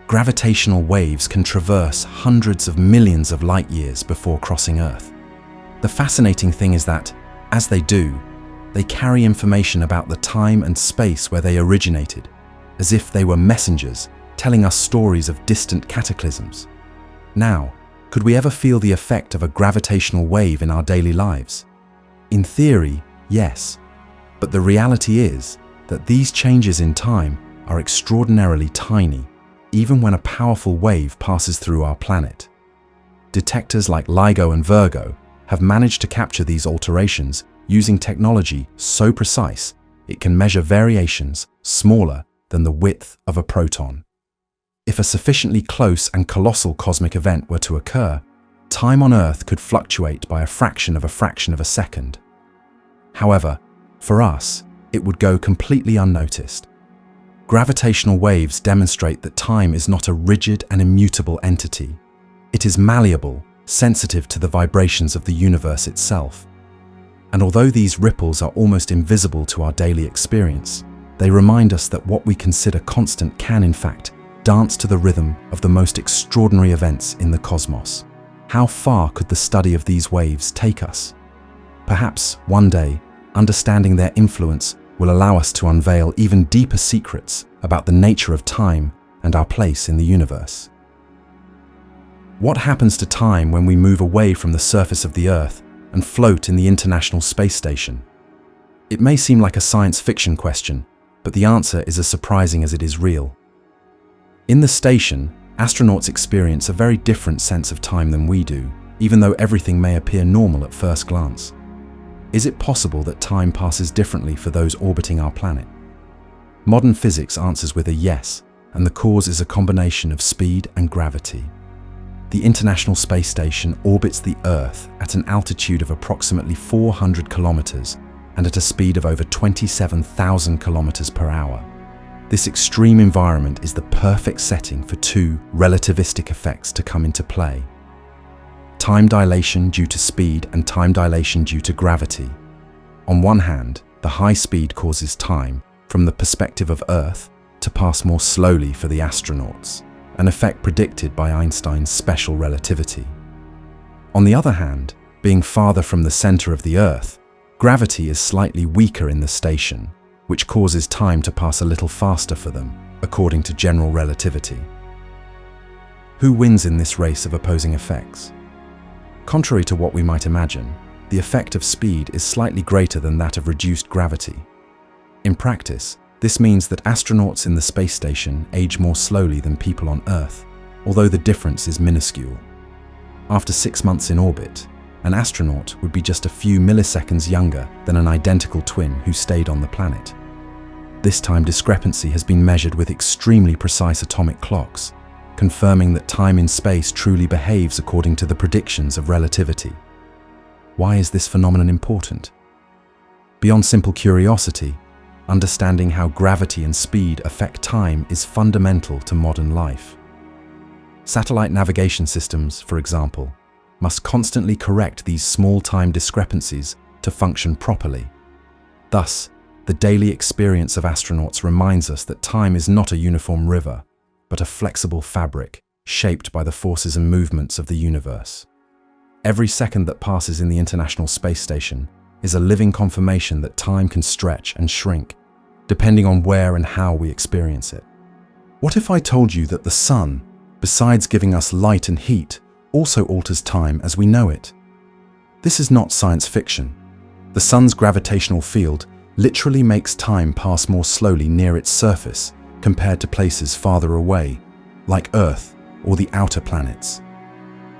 gravitational waves can traverse hundreds of millions of light years before crossing Earth. The fascinating thing is that, as they do, they carry information about the time and space where they originated, as if they were messengers telling us stories of distant cataclysms. Now, could we ever feel the effect of a gravitational wave in our daily lives? In theory, yes, but the reality is that these changes in time are extraordinarily tiny, even when a powerful wave passes through our planet. Detectors like LIGO and Virgo have managed to capture these alterations using technology so precise it can measure variations smaller than the width of a proton. If a sufficiently close and colossal cosmic event were to occur, time on Earth could fluctuate by a fraction of a second. However, for us, it would go completely unnoticed. Gravitational waves demonstrate that time is not a rigid and immutable entity. It is malleable, sensitive to the vibrations of the universe itself. And although these ripples are almost invisible to our daily experience, they remind us that what we consider constant can, in fact, dance to the rhythm of the most extraordinary events in the cosmos. How far could the study of these waves take us? Perhaps, one day, understanding their influence will allow us to unveil even deeper secrets about the nature of time and our place in the universe. What happens to time when we move away from the surface of the Earth and float in the International Space Station? It may seem like a science fiction question, but the answer is as surprising as it is real. In the station, astronauts experience a very different sense of time than we do, even though everything may appear normal at first glance. Is it possible that time passes differently for those orbiting our planet? Modern physics answers with a yes, and the cause is a combination of speed and gravity. The International Space Station orbits the Earth at an altitude of approximately 400 kilometers and at a speed of over 27,000 kilometers per hour. This extreme environment is the perfect setting for two relativistic effects to come into play: time dilation due to speed and time dilation due to gravity. On one hand, the high speed causes time, from the perspective of Earth, to pass more slowly for the astronauts, an effect predicted by Einstein's special relativity. On the other hand, being farther from the center of the Earth, gravity is slightly weaker in the station, which causes time to pass a little faster for them, according to general relativity. Who wins in this race of opposing effects? Contrary to what we might imagine, the effect of speed is slightly greater than that of reduced gravity. In practice, this means that astronauts in the space station age more slowly than people on Earth, although the difference is minuscule. After 6 months in orbit, an astronaut would be just a few milliseconds younger than an identical twin who stayed on the planet. This time discrepancy has been measured with extremely precise atomic clocks, confirming that time in space truly behaves according to the predictions of relativity. Why is this phenomenon important? Beyond simple curiosity, understanding how gravity and speed affect time is fundamental to modern life. Satellite navigation systems, for example, must constantly correct these small time discrepancies to function properly. Thus, the daily experience of astronauts reminds us that time is not a uniform river, but a flexible fabric shaped by the forces and movements of the universe. Every second that passes in the International Space Station is a living confirmation that time can stretch and shrink, depending on where and how we experience it. What if I told you that the sun, besides giving us light and heat, also alters time as we know it? This is not science fiction. The sun's gravitational field literally makes time pass more slowly near its surface compared to places farther away, like Earth or the outer planets.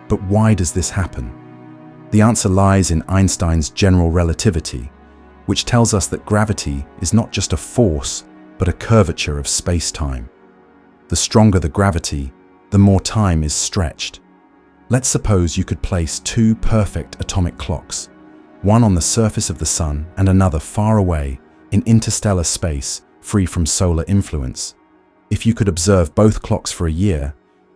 But why does this happen? The answer lies in Einstein's general relativity, which tells us that gravity is not just a force, but a curvature of space-time. The stronger the gravity, the more time is stretched. Let's suppose you could place two perfect atomic clocks, one on the surface of the sun and another far away in interstellar space, free from solar influence. If you could observe both clocks for a year,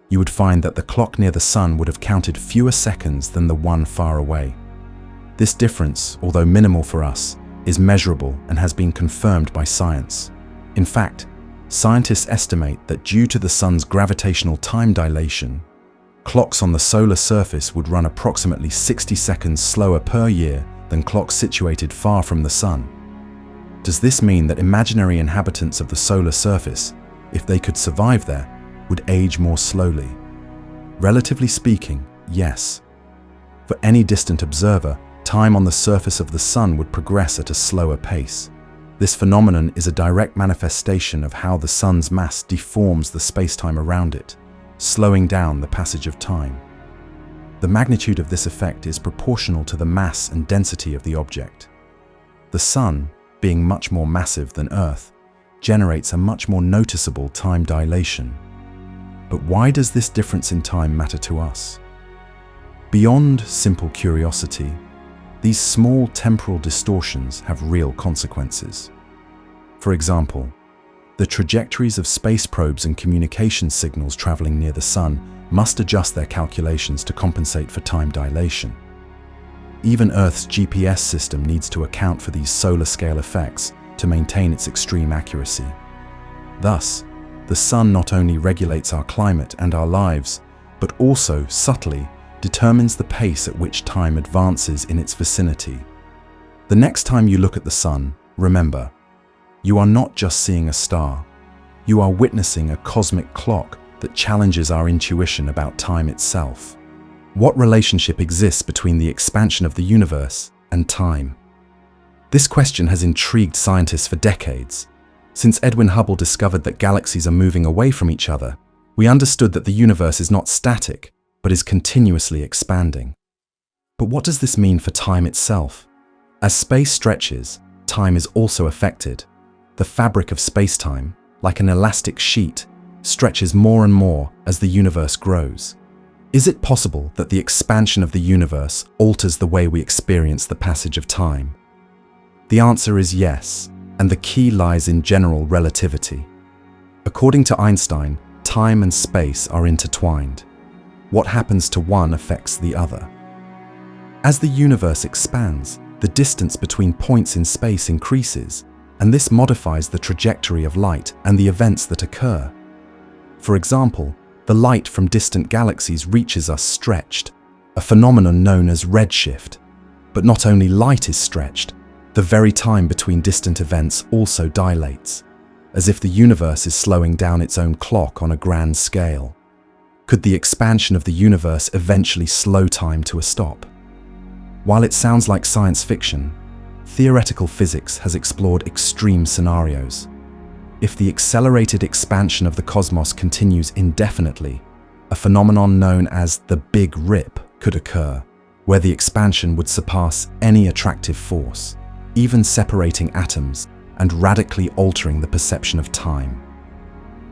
you would find that the clock near the sun would have counted fewer seconds than the one far away. This difference, although minimal for us, is measurable and has been confirmed by science. In fact, scientists estimate that due to the sun's gravitational time dilation, clocks on the solar surface would run approximately 60 seconds slower per year than clocks situated far from the sun. Does this mean that imaginary inhabitants of the solar surface, if they could survive there, would age more slowly? Relatively speaking, yes. For any distant observer, time on the surface of the sun would progress at a slower pace. This phenomenon is a direct manifestation of how the sun's mass deforms the space-time around it, slowing down the passage of time. The magnitude of this effect is proportional to the mass and density of the object. The sun, being much more massive than Earth, generates a much more noticeable time dilation. But why does this difference in time matter to us? Beyond simple curiosity, these small temporal distortions have real consequences. For example, the trajectories of space probes and communication signals traveling near the sun must adjust their calculations to compensate for time dilation. Even Earth's GPS system needs to account for these solar-scale effects to maintain its extreme accuracy. Thus, the sun not only regulates our climate and our lives, but also, subtly, determines the pace at which time advances in its vicinity. The next time you look at the sun, remember, you are not just seeing a star. You are witnessing a cosmic clock that challenges our intuition about time itself. What relationship exists between the expansion of the universe and time? This question has intrigued scientists for decades. Since Edwin Hubble discovered that galaxies are moving away from each other, we understood that the universe is not static, but is continuously expanding. But what does this mean for time itself? As space stretches, time is also affected. The fabric of space-time, like an elastic sheet, stretches more and more as the universe grows. Is it possible that the expansion of the universe alters the way we experience the passage of time? The answer is yes, and the key lies in general relativity. According to Einstein, time and space are intertwined. What happens to one affects the other. As the universe expands, the distance between points in space increases, and this modifies the trajectory of light and the events that occur. For example, the light from distant galaxies reaches us stretched, a phenomenon known as redshift. But not only light is stretched, the very time between distant events also dilates, as if the universe is slowing down its own clock on a grand scale. Could the expansion of the universe eventually slow time to a stop? While it sounds like science fiction, theoretical physics has explored extreme scenarios. If the accelerated expansion of the cosmos continues indefinitely, a phenomenon known as the Big Rip could occur, where the expansion would surpass any attractive force, even separating atoms, and radically altering the perception of time.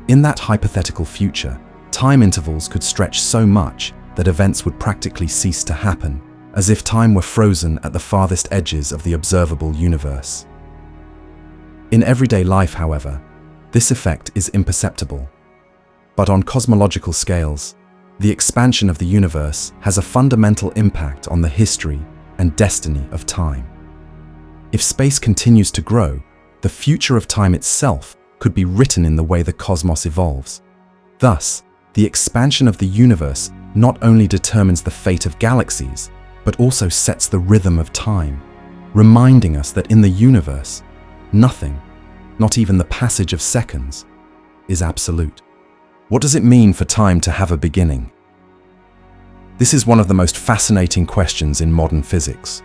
In that hypothetical future, time intervals could stretch so much that events would practically cease to happen, as if time were frozen at the farthest edges of the observable universe. In everyday life, however, this effect is imperceptible. But on cosmological scales, the expansion of the universe has a fundamental impact on the history and destiny of time. If space continues to grow, the future of time itself could be written in the way the cosmos evolves. Thus, the expansion of the universe not only determines the fate of galaxies, but also sets the rhythm of time, reminding us that in the universe, nothing, not even the passage of seconds, is absolute. What does it mean for time to have a beginning? This is one of the most fascinating questions in modern physics.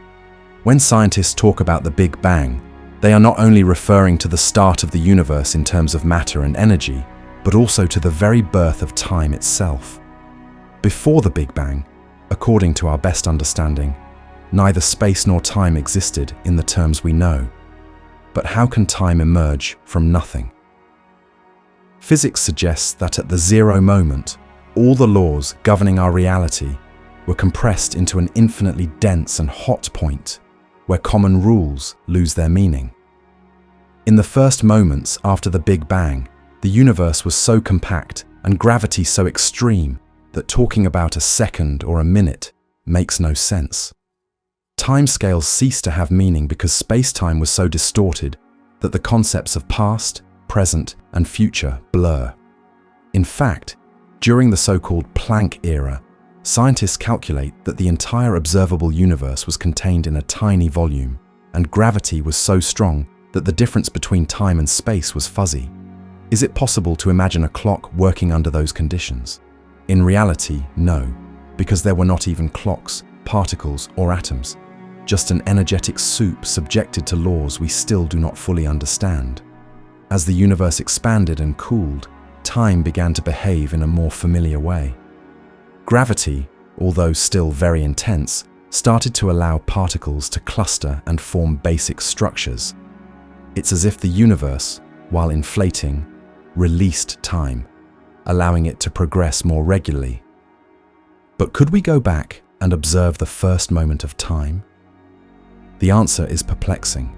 When scientists talk about the Big Bang, they are not only referring to the start of the universe in terms of matter and energy, but also to the very birth of time itself. Before the Big Bang, according to our best understanding, neither space nor time existed in the terms we know. But how can time emerge from nothing? Physics suggests that at the zero moment, all the laws governing our reality were compressed into an infinitely dense and hot point where common rules lose their meaning. In the first moments after the Big Bang, the universe was so compact and gravity so extreme that talking about a second or a minute makes no sense. Timescales ceased to have meaning because space-time was so distorted that the concepts of past, present, and future blur. In fact, during the so-called Planck era, scientists calculate that the entire observable universe was contained in a tiny volume, and gravity was so strong that the difference between time and space was fuzzy. Is it possible to imagine a clock working under those conditions? In reality, no, because there were not even clocks, particles, or atoms, just an energetic soup subjected to laws we still do not fully understand. As the universe expanded and cooled, time began to behave in a more familiar way. Gravity, although still very intense, started to allow particles to cluster and form basic structures. It's as if the universe, while inflating, released time, allowing it to progress more regularly. But could we go back and observe the first moment of time? The answer is perplexing.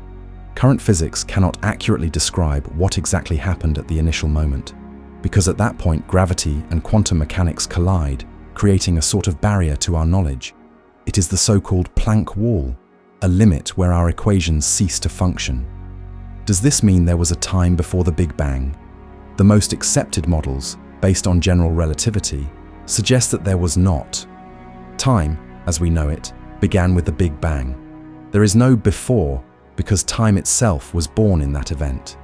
Current physics cannot accurately describe what exactly happened at the initial moment, because at that point gravity and quantum mechanics collide, creating a sort of barrier to our knowledge. It is the so-called Planck wall, a limit where our equations cease to function. Does this mean there was a time before the Big Bang? The most accepted models, based on general relativity, suggest that there was not. Time, as we know it, began with the Big Bang. There is no before because time itself was born in that event.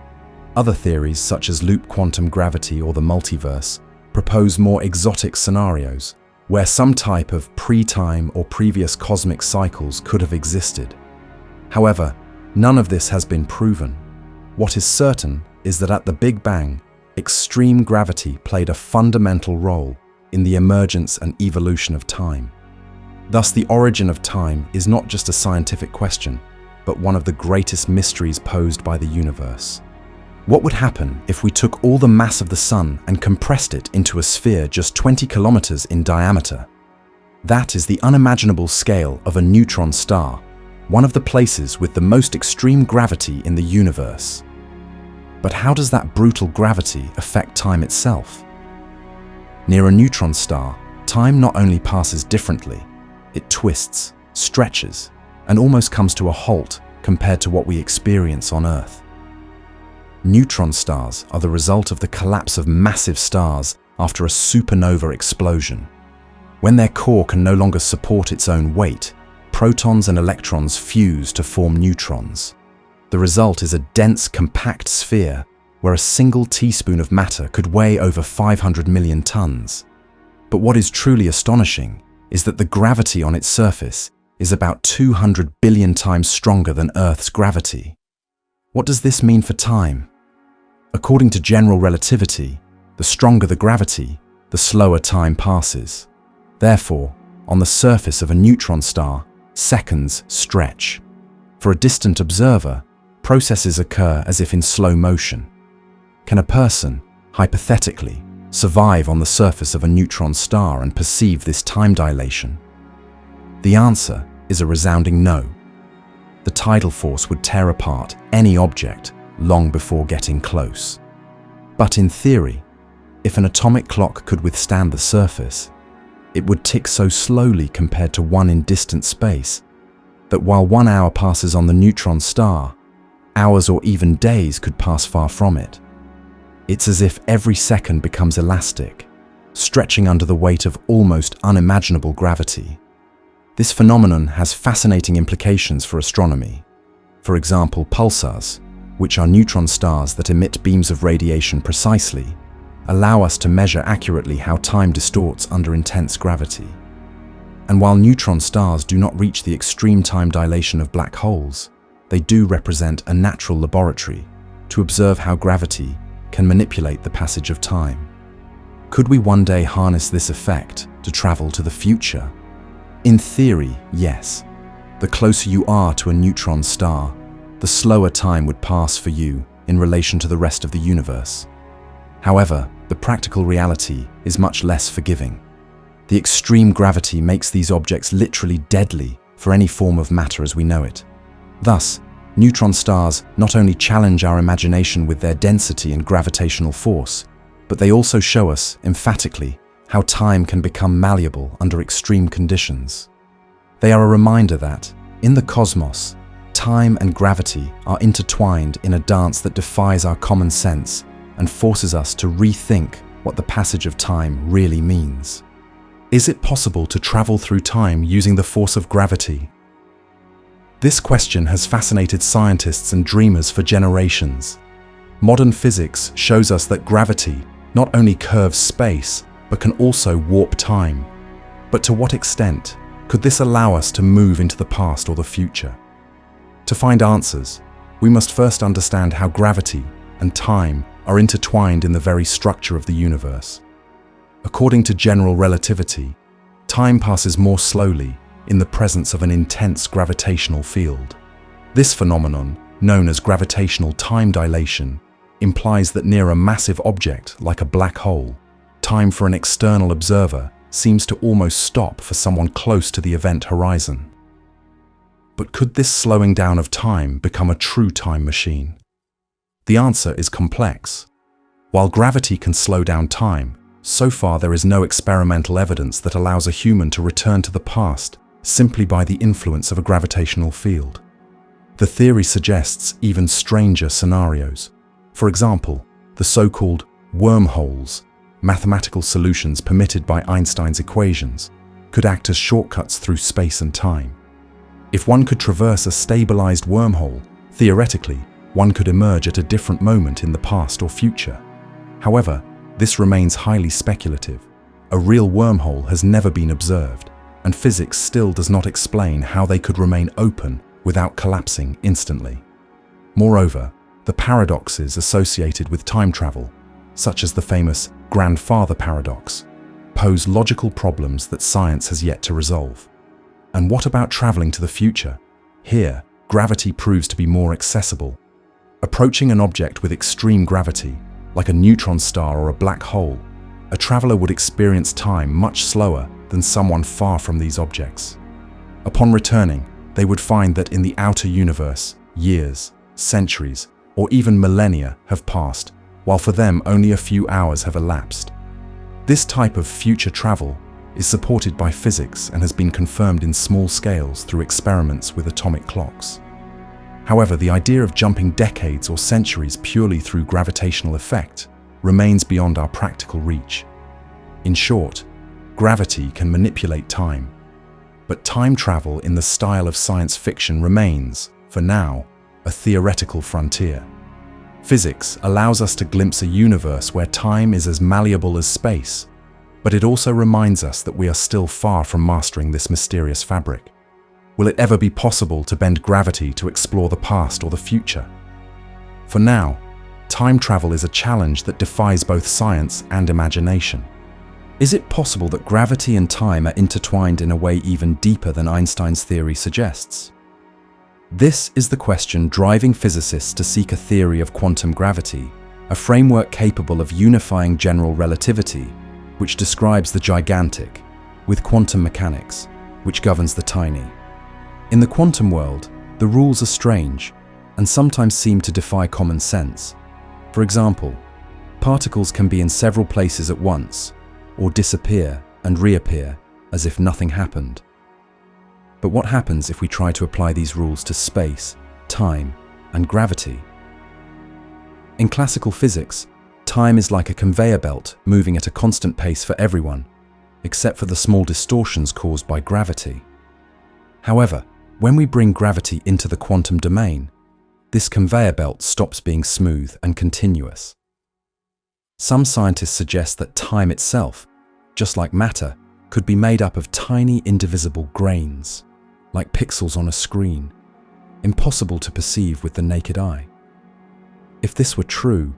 Other theories, such as loop quantum gravity or the multiverse, propose more exotic scenarios, where some type of pre-time or previous cosmic cycles could have existed. However, none of this has been proven. What is certain is that at the Big Bang, extreme gravity played a fundamental role in the emergence and evolution of time. Thus, the origin of time is not just a scientific question, but one of the greatest mysteries posed by the universe. What would happen if we took all the mass of the Sun and compressed it into a sphere just 20 kilometers in diameter? That is the unimaginable scale of a neutron star, one of the places with the most extreme gravity in the universe. But how does that brutal gravity affect time itself? Near a neutron star, time not only passes differently, it twists, stretches, and almost comes to a halt compared to what we experience on Earth. Neutron stars are the result of the collapse of massive stars after a supernova explosion. When their core can no longer support its own weight, protons and electrons fuse to form neutrons. The result is a dense, compact sphere where a single teaspoon of matter could weigh over 500 million tons. But what is truly astonishing is that the gravity on its surface is about 200 billion times stronger than Earth's gravity. What does this mean for time? According to general relativity, the stronger the gravity, the slower time passes. Therefore, on the surface of a neutron star, seconds stretch. For a distant observer, Processes occur as if in slow motion. Can a person, hypothetically, survive on the surface of a neutron star and perceive this time dilation? The answer is a resounding no. The tidal force would tear apart any object long before getting close. But in theory, if an atomic clock could withstand the surface, it would tick so slowly compared to one in distant space that while 1 hour passes on the neutron star, hours or even days could pass far from it. It's as if every second becomes elastic, stretching under the weight of almost unimaginable gravity. This phenomenon has fascinating implications for astronomy. For example, pulsars, which are neutron stars that emit beams of radiation precisely, allow us to measure accurately how time distorts under intense gravity. And while neutron stars do not reach the extreme time dilation of black holes, they do represent a natural laboratory to observe how gravity can manipulate the passage of time. Could we one day harness this effect to travel to the future? In theory, yes. The closer you are to a neutron star, the slower time would pass for you in relation to the rest of the universe. However, the practical reality is much less forgiving. The extreme gravity makes these objects literally deadly for any form of matter as we know it. Thus, neutron stars not only challenge our imagination with their density and gravitational force, but they also show us, emphatically, how time can become malleable under extreme conditions. They are a reminder that, in the cosmos, time and gravity are intertwined in a dance that defies our common sense and forces us to rethink what the passage of time really means. Is it possible to travel through time using the force of gravity? This question has fascinated scientists and dreamers for generations. Modern physics shows us that gravity not only curves space, but can also warp time. But to what extent could this allow us to move into the past or the future? To find answers, we must first understand how gravity and time are intertwined in the very structure of the universe. According to general relativity, time passes more slowly in the presence of an intense gravitational field. This phenomenon, known as gravitational time dilation, implies that near a massive object like a black hole, time for an external observer seems to almost stop for someone close to the event horizon. But could this slowing down of time become a true time machine? The answer is complex. While gravity can slow down time, so far there is no experimental evidence that allows a human to return to the past simply by the influence of a gravitational field. The theory suggests even stranger scenarios. For example, the so-called wormholes, mathematical solutions permitted by Einstein's equations, could act as shortcuts through space and time. If one could traverse a stabilized wormhole, theoretically, one could emerge at a different moment in the past or future. However, this remains highly speculative. A real wormhole has never been observed, and physics still does not explain how they could remain open without collapsing instantly. Moreover, the paradoxes associated with time travel, such as the famous grandfather paradox, pose logical problems that science has yet to resolve. And what about traveling to the future? Here, gravity proves to be more accessible. Approaching an object with extreme gravity, like a neutron star or a black hole, a traveler would experience time much slower than someone far from these objects. Upon returning, they would find that in the outer universe, years, centuries, or even millennia have passed, while for them only a few hours have elapsed. This type of future travel is supported by physics and has been confirmed in small scales through experiments with atomic clocks. However, the idea of jumping decades or centuries purely through gravitational effect remains beyond our practical reach. In short, gravity can manipulate time, but time travel in the style of science fiction remains, for now, a theoretical frontier. Physics allows us to glimpse a universe where time is as malleable as space, but it also reminds us that we are still far from mastering this mysterious fabric. Will it ever be possible to bend gravity to explore the past or the future? For now, time travel is a challenge that defies both science and imagination. Is it possible that gravity and time are intertwined in a way even deeper than Einstein's theory suggests? This is the question driving physicists to seek a theory of quantum gravity, a framework capable of unifying general relativity, which describes the gigantic, with quantum mechanics, which governs the tiny. In the quantum world, the rules are strange and sometimes seem to defy common sense. For example, particles can be in several places at once, or disappear and reappear as if nothing happened. But what happens if we try to apply these rules to space, time, and gravity? In classical physics, time is like a conveyor belt moving at a constant pace for everyone, except for the small distortions caused by gravity. However, when we bring gravity into the quantum domain, this conveyor belt stops being smooth and continuous. Some scientists suggest that time itself, just like matter, could be made up of tiny indivisible grains, like pixels on a screen, impossible to perceive with the naked eye. If this were true,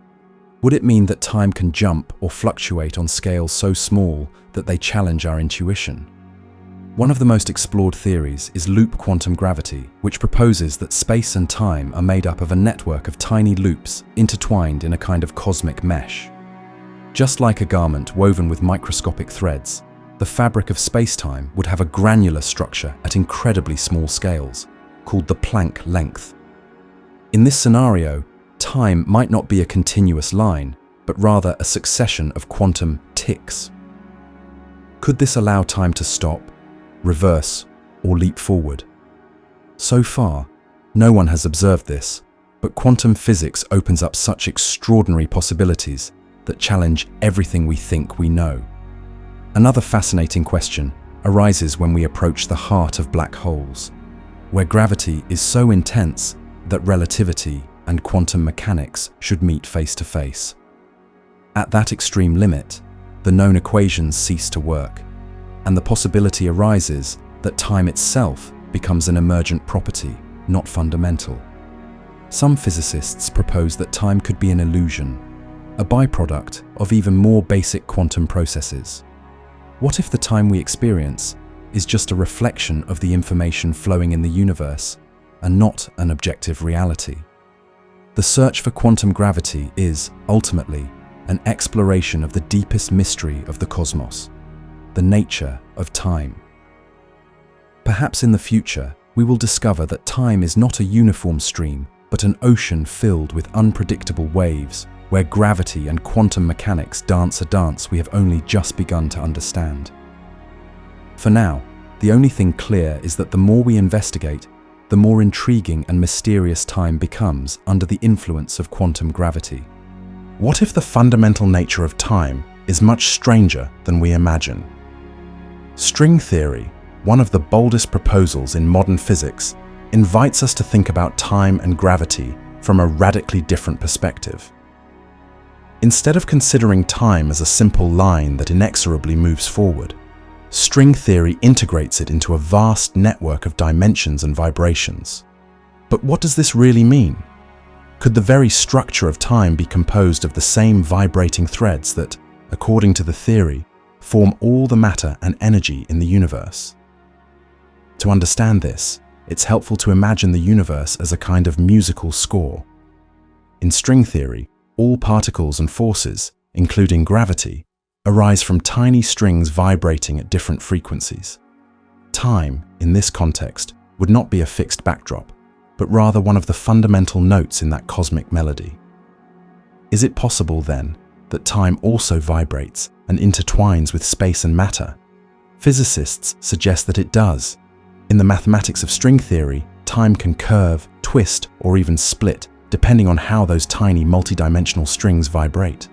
would it mean that time can jump or fluctuate on scales so small that they challenge our intuition? One of the most explored theories is loop quantum gravity, which proposes that space and time are made up of a network of tiny loops intertwined in a kind of cosmic mesh. Just like a garment woven with microscopic threads, the fabric of space-time would have a granular structure at incredibly small scales, called the Planck length. In this scenario, time might not be a continuous line, but rather a succession of quantum ticks. Could this allow time to stop, reverse, or leap forward? So far, no one has observed this, but quantum physics opens up such extraordinary possibilities that challenge everything we think we know. Another fascinating question arises when we approach the heart of black holes, where gravity is so intense that relativity and quantum mechanics should meet face to face. At that extreme limit, the known equations cease to work, and the possibility arises that time itself becomes an emergent property, not fundamental. Some physicists propose that time could be an illusion, a byproduct of even more basic quantum processes. What if the time we experience is just a reflection of the information flowing in the universe and not an objective reality? The search for quantum gravity is, ultimately, an exploration of the deepest mystery of the cosmos, the nature of time. Perhaps in the future, we will discover that time is not a uniform stream, but an ocean filled with unpredictable waves, where gravity and quantum mechanics dance a dance we have only just begun to understand. For now, the only thing clear is that the more we investigate, the more intriguing and mysterious time becomes under the influence of quantum gravity. What if the fundamental nature of time is much stranger than we imagine? String theory, one of the boldest proposals in modern physics, invites us to think about time and gravity from a radically different perspective. Instead of considering time as a simple line that inexorably moves forward, string theory integrates it into a vast network of dimensions and vibrations. But what does this really mean? Could the very structure of time be composed of the same vibrating threads that, according to the theory, form all the matter and energy in the universe? To understand this, it's helpful to imagine the universe as a kind of musical score. In string theory, all particles and forces, including gravity, arise from tiny strings vibrating at different frequencies. Time, in this context, would not be a fixed backdrop, but rather one of the fundamental notes in that cosmic melody. Is it possible, then, that time also vibrates and intertwines with space and matter? Physicists suggest that it does. In the mathematics of string theory, time can curve, twist, or even split, depending on how those tiny multidimensional strings vibrate.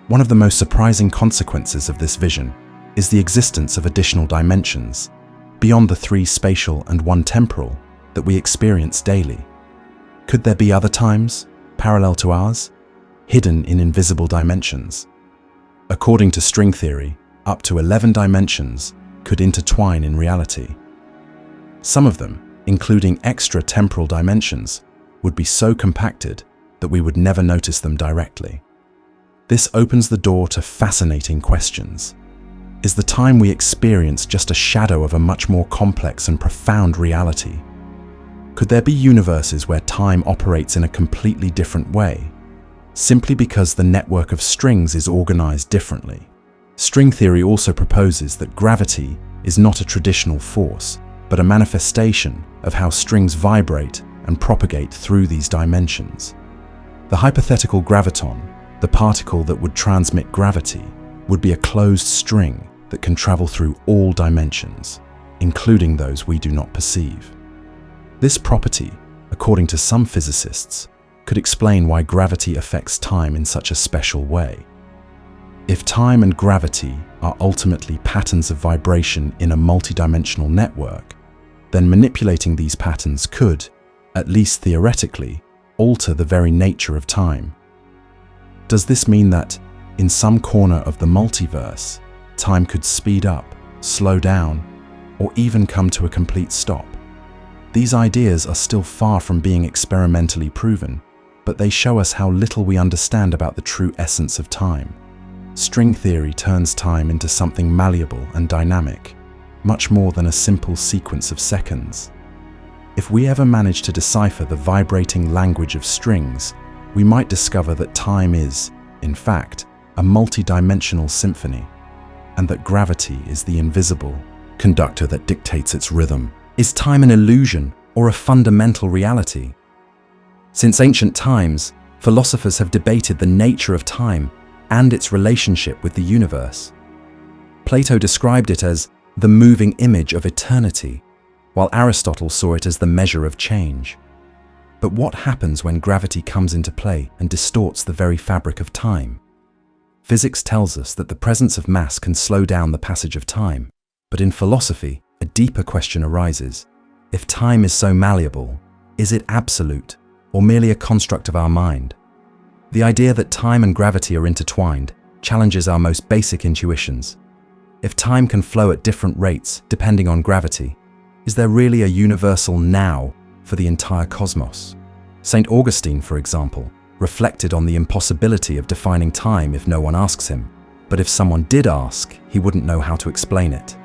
One of the most surprising consequences of this vision is the existence of additional dimensions, beyond the 3 spatial and 1 temporal, that we experience daily. Could there be other times, parallel to ours, hidden in invisible dimensions? According to string theory, up to 11 dimensions could intertwine in reality. Some of them, including extra temporal dimensions, would be so compacted that we would never notice them directly. This opens the door to fascinating questions. Is the time we experience just a shadow of a much more complex and profound reality? Could there be universes where time operates in a completely different way, simply because the network of strings is organized differently? String theory also proposes that gravity is not a traditional force, but a manifestation of how strings vibrate and propagate through these dimensions. The hypothetical graviton, the particle that would transmit gravity, would be a closed string that can travel through all dimensions, including those we do not perceive. This property, according to some physicists, could explain why gravity affects time in such a special way. If time and gravity are ultimately patterns of vibration in a multidimensional network, then manipulating these patterns could, at least theoretically, alter the very nature of time. Does this mean that, in some corner of the multiverse, time could speed up, slow down, or even come to a complete stop? These ideas are still far from being experimentally proven, but they show us how little we understand about the true essence of time. String theory turns time into something malleable and dynamic, much more than a simple sequence of seconds. If we ever manage to decipher the vibrating language of strings, we might discover that time is, in fact, a multi-dimensional symphony, and that gravity is the invisible conductor that dictates its rhythm. Is time an illusion or a fundamental reality? Since ancient times, philosophers have debated the nature of time and its relationship with the universe. Plato described it as the moving image of eternity, while Aristotle saw it as the measure of change. But what happens when gravity comes into play and distorts the very fabric of time? Physics tells us that the presence of mass can slow down the passage of time, but in philosophy, a deeper question arises. If time is so malleable, is it absolute or merely a construct of our mind? The idea that time and gravity are intertwined challenges our most basic intuitions. If time can flow at different rates depending on gravity, is there really a universal now for the entire cosmos? St. Augustine, for example, reflected on the impossibility of defining time if no one asks him, but if someone did ask, he wouldn't know how to explain it.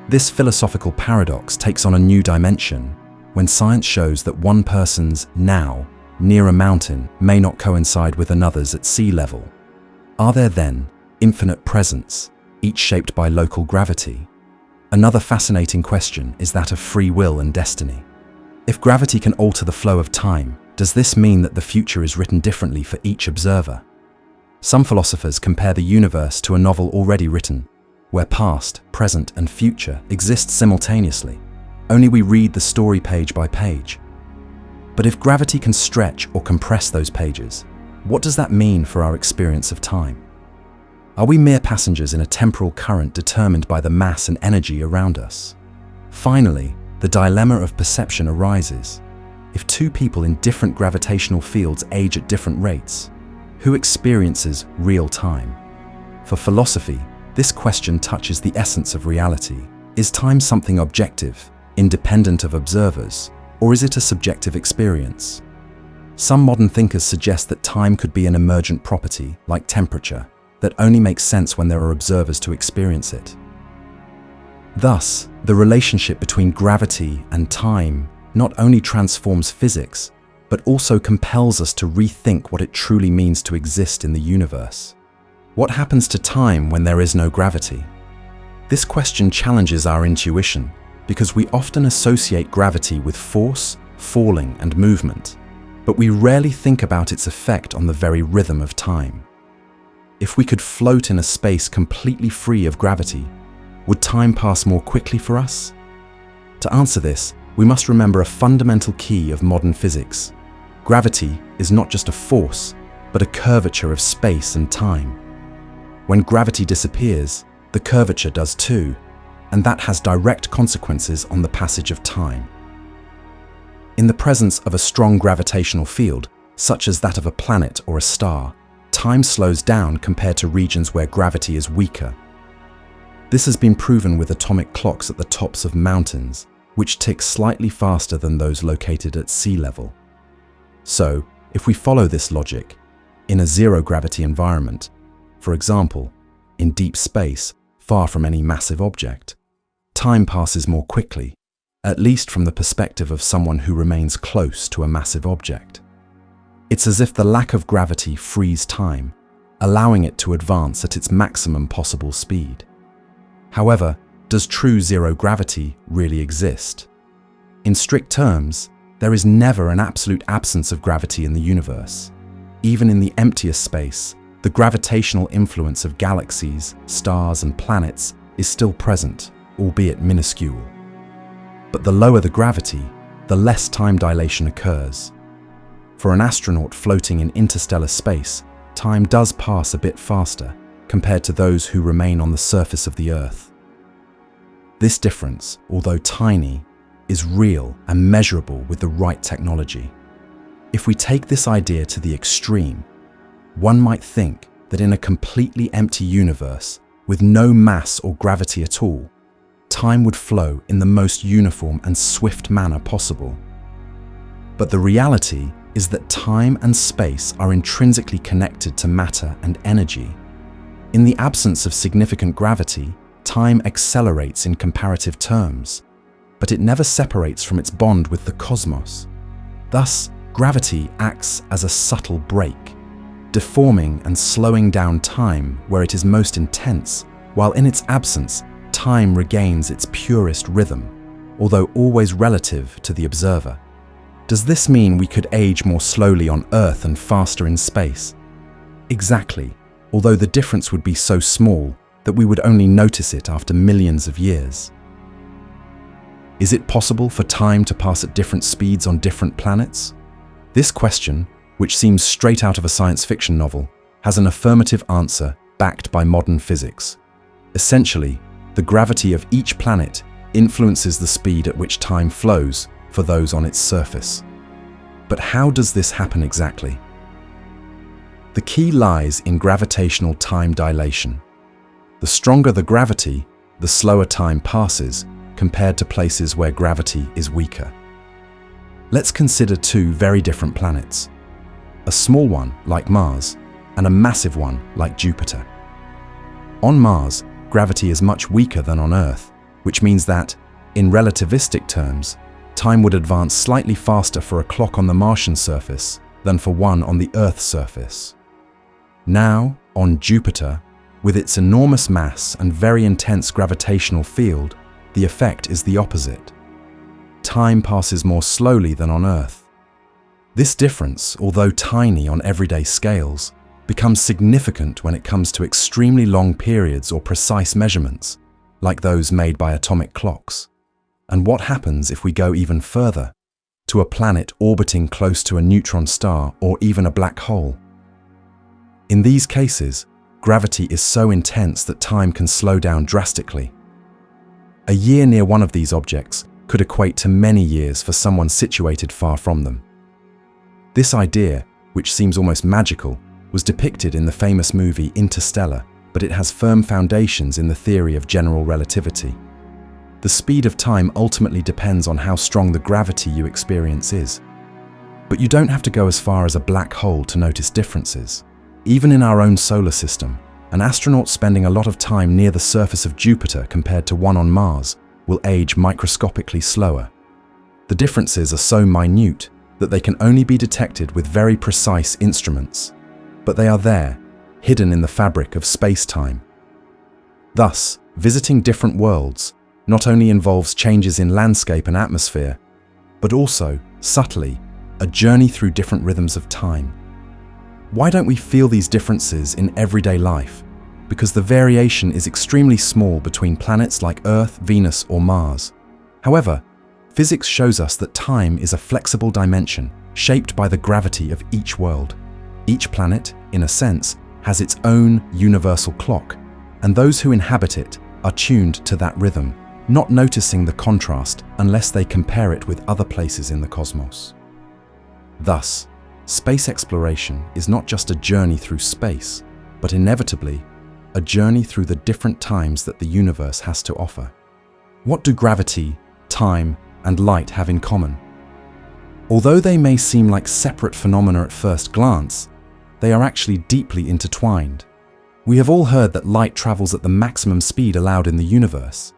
This philosophical paradox takes on a new dimension when science shows that one person's now near a mountain may not coincide with another's at sea level. Are there then infinite presents, each shaped by local gravity? Another fascinating question is that of free will and destiny. If gravity can alter the flow of time, does this mean that the future is written differently for each observer? Some philosophers compare the universe to a novel already written, where past, present, and future exist simultaneously. Only we read the story page by page. But if gravity can stretch or compress those pages, what does that mean for our experience of time? Are we mere passengers in a temporal current determined by the mass and energy around us? Finally, the dilemma of perception arises. If two people in different gravitational fields age at different rates, who experiences real time? For philosophy, this question touches the essence of reality. Is time something objective, independent of observers, or is it a subjective experience? Some modern thinkers suggest that time could be an emergent property, like temperature, that only makes sense when there are observers to experience it. Thus, the relationship between gravity and time not only transforms physics, but also compels us to rethink what it truly means to exist in the universe. What happens to time when there is no gravity? This question challenges our intuition, because we often associate gravity with force, falling, and movement, but we rarely think about its effect on the very rhythm of time. If we could float in a space completely free of gravity, would time pass more quickly for us? To answer this, we must remember a fundamental key of modern physics. Gravity is not just a force, but a curvature of space and time. When gravity disappears, the curvature does too, and that has direct consequences on the passage of time. In the presence of a strong gravitational field, such as that of a planet or a star, time slows down compared to regions where gravity is weaker. This has been proven with atomic clocks at the tops of mountains, which tick slightly faster than those located at sea level. So, if we follow this logic, in a zero-gravity environment, for example, in deep space, far from any massive object, time passes more quickly, at least from the perspective of someone who remains close to a massive object. It's as if the lack of gravity frees time, allowing it to advance at its maximum possible speed. However, does true zero gravity really exist? In strict terms, there is never an absolute absence of gravity in the universe. Even in the emptiest space, the gravitational influence of galaxies, stars, and planets is still present, albeit minuscule. But the lower the gravity, the less time dilation occurs. For an astronaut floating in interstellar space, time does pass a bit faster compared to those who remain on the surface of the Earth. This difference, although tiny, is real and measurable with the right technology. If we take this idea to the extreme, one might think that in a completely empty universe, with no mass or gravity at all, time would flow in the most uniform and swift manner possible. But the reality is that time and space are intrinsically connected to matter and energy. In the absence of significant gravity, time accelerates in comparative terms, but it never separates from its bond with the cosmos. Thus, gravity acts as a subtle brake, deforming and slowing down time where it is most intense, while in its absence, time regains its purest rhythm, although always relative to the observer. Does this mean we could age more slowly on Earth and faster in space? Exactly, although the difference would be so small that we would only notice it after millions of years. Is it possible for time to pass at different speeds on different planets? This question, which seems straight out of a science fiction novel, has an affirmative answer backed by modern physics. Essentially, the gravity of each planet influences the speed at which time flows for those on its surface. But how does this happen exactly? The key lies in gravitational time dilation. The stronger the gravity, the slower time passes compared to places where gravity is weaker. Let's consider two very different planets. A small one, like Mars, and a massive one, like Jupiter. On Mars, gravity is much weaker than on Earth, which means that, in relativistic terms, time would advance slightly faster for a clock on the Martian surface than for one on the Earth's surface. Now, on Jupiter, with its enormous mass and very intense gravitational field, the effect is the opposite. Time passes more slowly than on Earth. This difference, although tiny on everyday scales, becomes significant when it comes to extremely long periods or precise measurements, like those made by atomic clocks. And what happens if we go even further, to a planet orbiting close to a neutron star or even a black hole? In these cases, gravity is so intense that time can slow down drastically. A year near one of these objects could equate to many years for someone situated far from them. This idea, which seems almost magical, was depicted in the famous movie Interstellar, but it has firm foundations in the theory of general relativity. The speed of time ultimately depends on how strong the gravity you experience is. But you don't have to go as far as a black hole to notice differences. Even in our own solar system, an astronaut spending a lot of time near the surface of Jupiter compared to one on Mars will age microscopically slower. The differences are so minute that they can only be detected with very precise instruments, but they are there, hidden in the fabric of space-time. Thus, visiting different worlds not only involves changes in landscape and atmosphere, but also, subtly, a journey through different rhythms of time. Why don't we feel these differences in everyday life? Because the variation is extremely small between planets like Earth, Venus, or Mars. However, physics shows us that time is a flexible dimension shaped by the gravity of each world. Each planet, in a sense, has its own universal clock, and those who inhabit it are tuned to that rhythm, not noticing the contrast unless they compare it with other places in the cosmos. Thus, space exploration is not just a journey through space, but inevitably, a journey through the different times that the universe has to offer. What do gravity, time, and light have in common? Although they may seem like separate phenomena at first glance, they are actually deeply intertwined. We have all heard that light travels at the maximum speed allowed in the universe.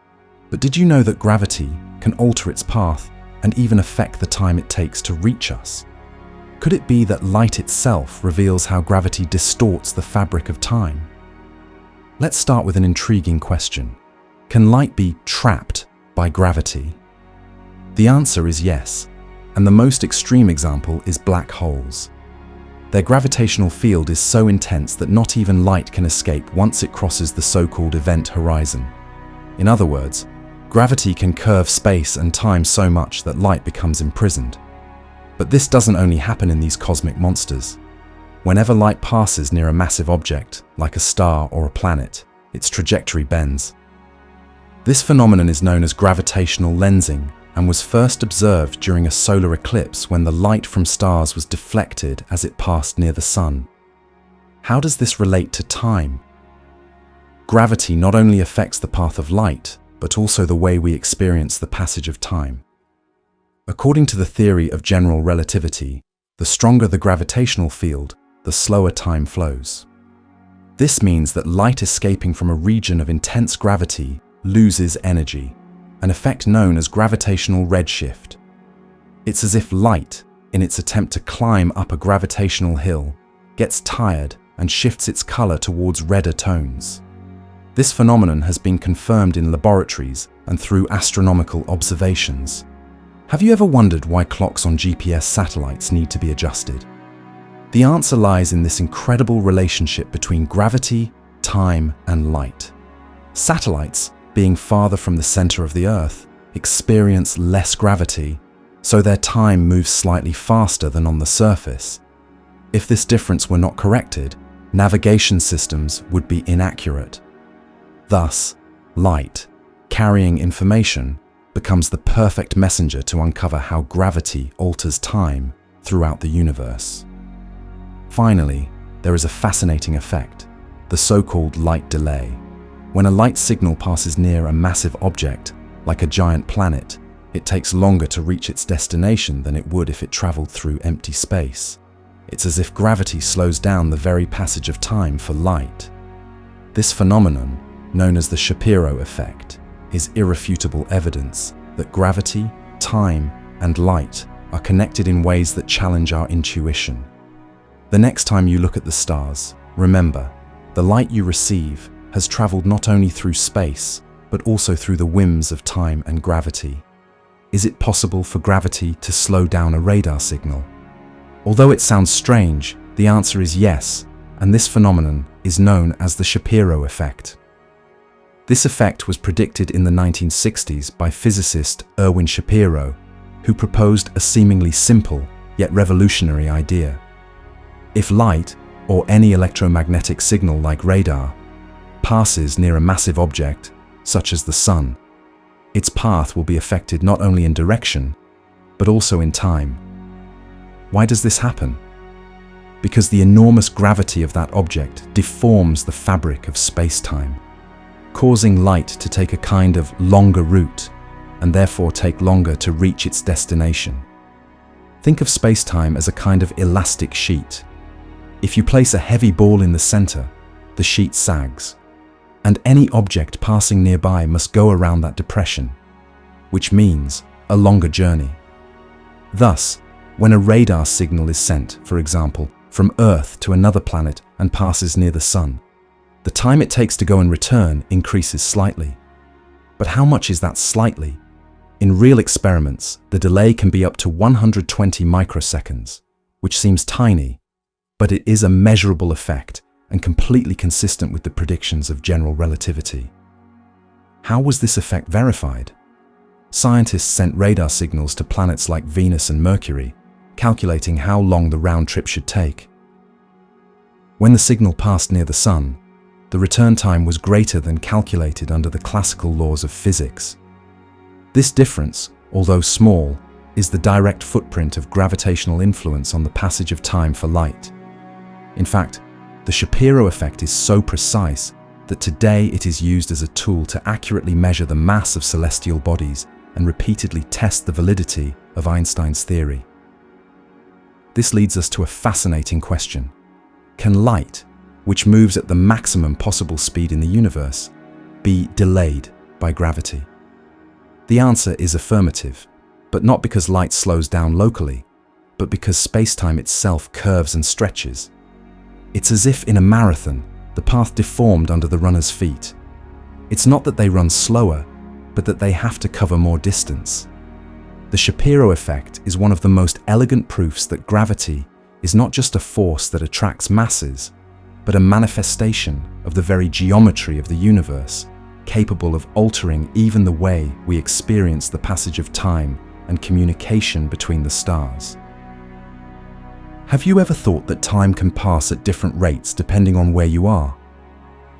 But did you know that gravity can alter its path and even affect the time it takes to reach us. Could it be that light itself reveals how gravity distorts the fabric of time? Let's start with an intriguing question. Can light be trapped by gravity? The answer is yes, and the most extreme example is black holes. Their gravitational field is so intense that not even light can escape once it crosses the so-called event horizon. In other words, gravity can curve space and time so much that light becomes imprisoned. But this doesn't only happen in these cosmic monsters. Whenever light passes near a massive object, like a star or a planet, its trajectory bends. This phenomenon is known as gravitational lensing and was first observed during a solar eclipse when the light from stars was deflected as it passed near the sun. How does this relate to time? Gravity not only affects the path of light, but also the way we experience the passage of time. According to the theory of general relativity, the stronger the gravitational field, the slower time flows. This means that light escaping from a region of intense gravity loses energy, an effect known as gravitational redshift. It's as if light, in its attempt to climb up a gravitational hill, gets tired and shifts its color towards redder tones. This phenomenon has been confirmed in laboratories and through astronomical observations. Have you ever wondered why clocks on GPS satellites need to be adjusted? The answer lies in this incredible relationship between gravity, time, and light. Satellites, being farther from the center of the Earth, experience less gravity, so their time moves slightly faster than on the surface. If this difference were not corrected, navigation systems would be inaccurate. Thus, light, carrying information, becomes the perfect messenger to uncover how gravity alters time throughout the universe. Finally, there is a fascinating effect, the so-called light delay. When a light signal passes near a massive object, like a giant planet, it takes longer to reach its destination than it would if it traveled through empty space. It's as if gravity slows down the very passage of time for light. This phenomenon, known as the Shapiro effect, is irrefutable evidence that gravity, time, and light are connected in ways that challenge our intuition. The next time you look at the stars, remember, the light you receive has traveled not only through space, but also through the whims of time and gravity. Is it possible for gravity to slow down a radar signal? Although it sounds strange, the answer is yes, and this phenomenon is known as the Shapiro effect. This effect was predicted in the 1960s by physicist Erwin Shapiro, who proposed a seemingly simple yet revolutionary idea. If light, or any electromagnetic signal like radar, passes near a massive object, such as the sun, its path will be affected not only in direction, but also in time. Why does this happen? Because the enormous gravity of that object deforms the fabric of space-time, causing light to take a kind of longer route, and therefore take longer to reach its destination. Think of space-time as a kind of elastic sheet. If you place a heavy ball in the center, the sheet sags, and any object passing nearby must go around that depression, which means a longer journey. Thus, when a radar signal is sent, for example, from Earth to another planet and passes near the sun, the time it takes to go and return increases slightly. But how much is that slightly? In real experiments, the delay can be up to 120 microseconds, which seems tiny, but it is a measurable effect and completely consistent with the predictions of general relativity. How was this effect verified? Scientists sent radar signals to planets like Venus and Mercury, calculating how long the round trip should take. When the signal passed near the sun, the return time was greater than calculated under the classical laws of physics. This difference, although small, is the direct footprint of gravitational influence on the passage of time for light. In fact, the Shapiro effect is so precise that today it is used as a tool to accurately measure the mass of celestial bodies and repeatedly test the validity of Einstein's theory. This leads us to a fascinating question. Can light, which moves at the maximum possible speed in the universe, be delayed by gravity? The answer is affirmative, but not because light slows down locally, but because space-time itself curves and stretches. It's as if in a marathon, the path deformed under the runner's feet. It's not that they run slower, but that they have to cover more distance. The Shapiro effect is one of the most elegant proofs that gravity is not just a force that attracts masses, but a manifestation of the very geometry of the universe, capable of altering even the way we experience the passage of time and communication between the stars. Have you ever thought that time can pass at different rates depending on where you are?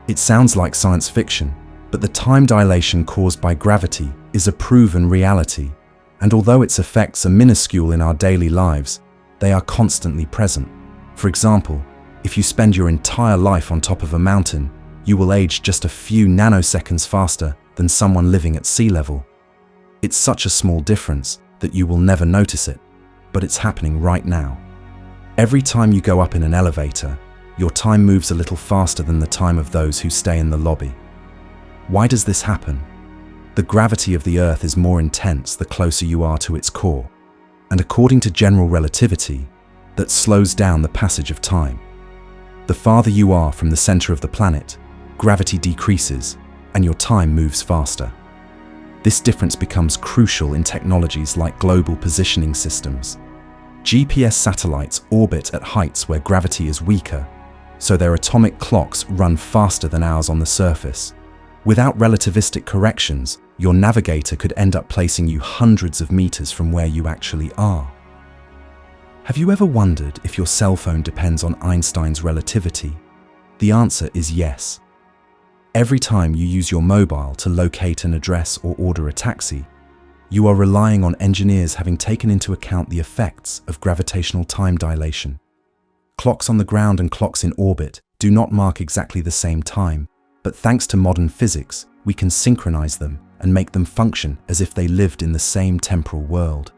It sounds like science fiction, but the time dilation caused by gravity is a proven reality, and although its effects are minuscule in our daily lives, they are constantly present. For example, if you spend your entire life on top of a mountain, you will age just a few nanoseconds faster than someone living at sea level. It's such a small difference that you will never notice it, but it's happening right now. Every time you go up in an elevator, your time moves a little faster than the time of those who stay in the lobby. Why does this happen? The gravity of the Earth is more intense the closer you are to its core, and according to general relativity, that slows down the passage of time. The farther you are from the center of the planet, gravity decreases and your time moves faster. This difference becomes crucial in technologies like global positioning systems. GPS satellites orbit at heights where gravity is weaker, so their atomic clocks run faster than ours on the surface. Without relativistic corrections, your navigator could end up placing you hundreds of meters from where you actually are. Have you ever wondered if your cell phone depends on Einstein's relativity? The answer is yes. Every time you use your mobile to locate an address or order a taxi, you are relying on engineers having taken into account the effects of gravitational time dilation. Clocks on the ground and clocks in orbit do not mark exactly the same time, but thanks to modern physics, we can synchronize them and make them function as if they lived in the same temporal world.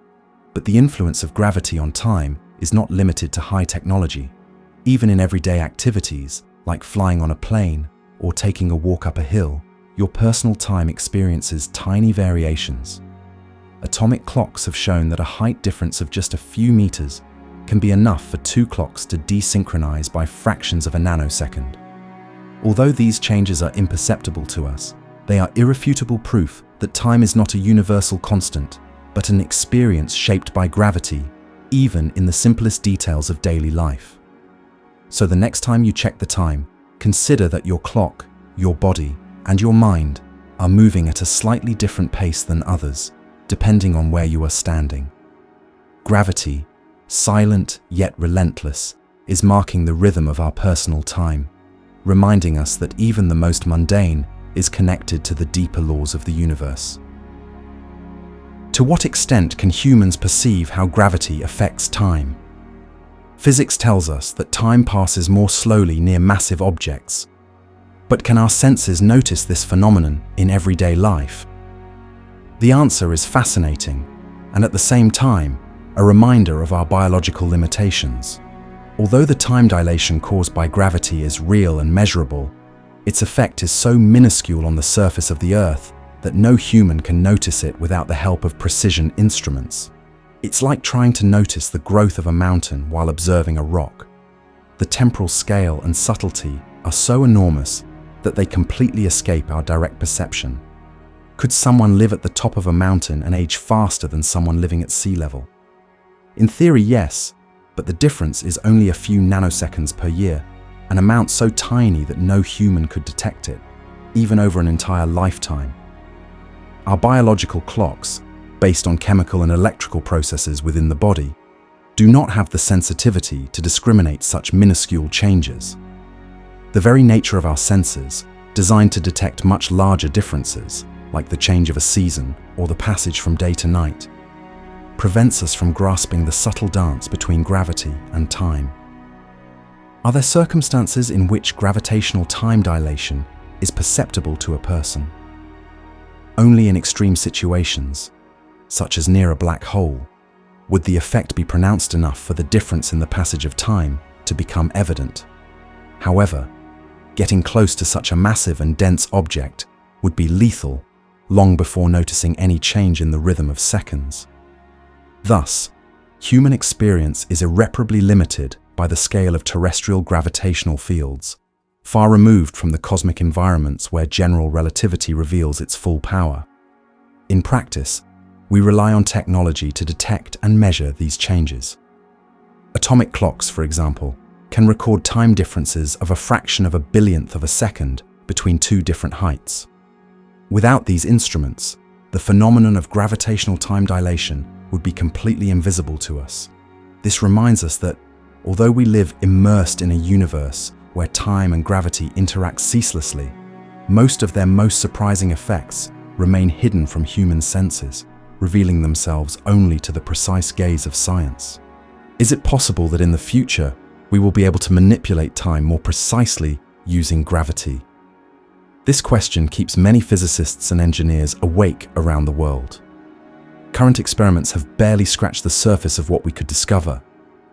But the influence of gravity on time is not limited to high technology. Even in everyday activities, like flying on a plane or taking a walk up a hill, your personal time experiences tiny variations. Atomic clocks have shown that a height difference of just a few meters can be enough for two clocks to desynchronize by fractions of a nanosecond. Although these changes are imperceptible to us, they are irrefutable proof that time is not a universal constant, but an experience shaped by gravity, even in the simplest details of daily life. So the next time you check the time, consider that your clock, your body, and your mind are moving at a slightly different pace than others, depending on where you are standing. Gravity, silent yet relentless, is marking the rhythm of our personal time, reminding us that even the most mundane is connected to the deeper laws of the universe. To what extent can humans perceive how gravity affects time? Physics tells us that time passes more slowly near massive objects. But can our senses notice this phenomenon in everyday life? The answer is fascinating, and at the same time, a reminder of our biological limitations. Although the time dilation caused by gravity is real and measurable, its effect is so minuscule on the surface of the Earth that no human can notice it without the help of precision instruments. It's like trying to notice the growth of a mountain while observing a rock. The temporal scale and subtlety are so enormous that they completely escape our direct perception. Could someone live at the top of a mountain and age faster than someone living at sea level? In theory, yes, but the difference is only a few nanoseconds per year, an amount so tiny that no human could detect it, even over an entire lifetime. Our biological clocks, based on chemical and electrical processes within the body, do not have the sensitivity to discriminate such minuscule changes. The very nature of our senses, designed to detect much larger differences, like the change of a season or the passage from day to night, prevents us from grasping the subtle dance between gravity and time. Are there circumstances in which gravitational time dilation is perceptible to a person? Only in extreme situations, such as near a black hole, would the effect be pronounced enough for the difference in the passage of time to become evident. However, getting close to such a massive and dense object would be lethal, long before noticing any change in the rhythm of seconds. Thus, human experience is irreparably limited by the scale of terrestrial gravitational fields, far removed from the cosmic environments where general relativity reveals its full power. In practice, we rely on technology to detect and measure these changes. Atomic clocks, for example, can record time differences of a fraction of a billionth of a second between two different heights. Without these instruments, the phenomenon of gravitational time dilation would be completely invisible to us. This reminds us that, although we live immersed in a universe where time and gravity interact ceaselessly, most of their most surprising effects remain hidden from human senses, revealing themselves only to the precise gaze of science. Is it possible that in the future, we will be able to manipulate time more precisely using gravity? This question keeps many physicists and engineers awake around the world. Current experiments have barely scratched the surface of what we could discover.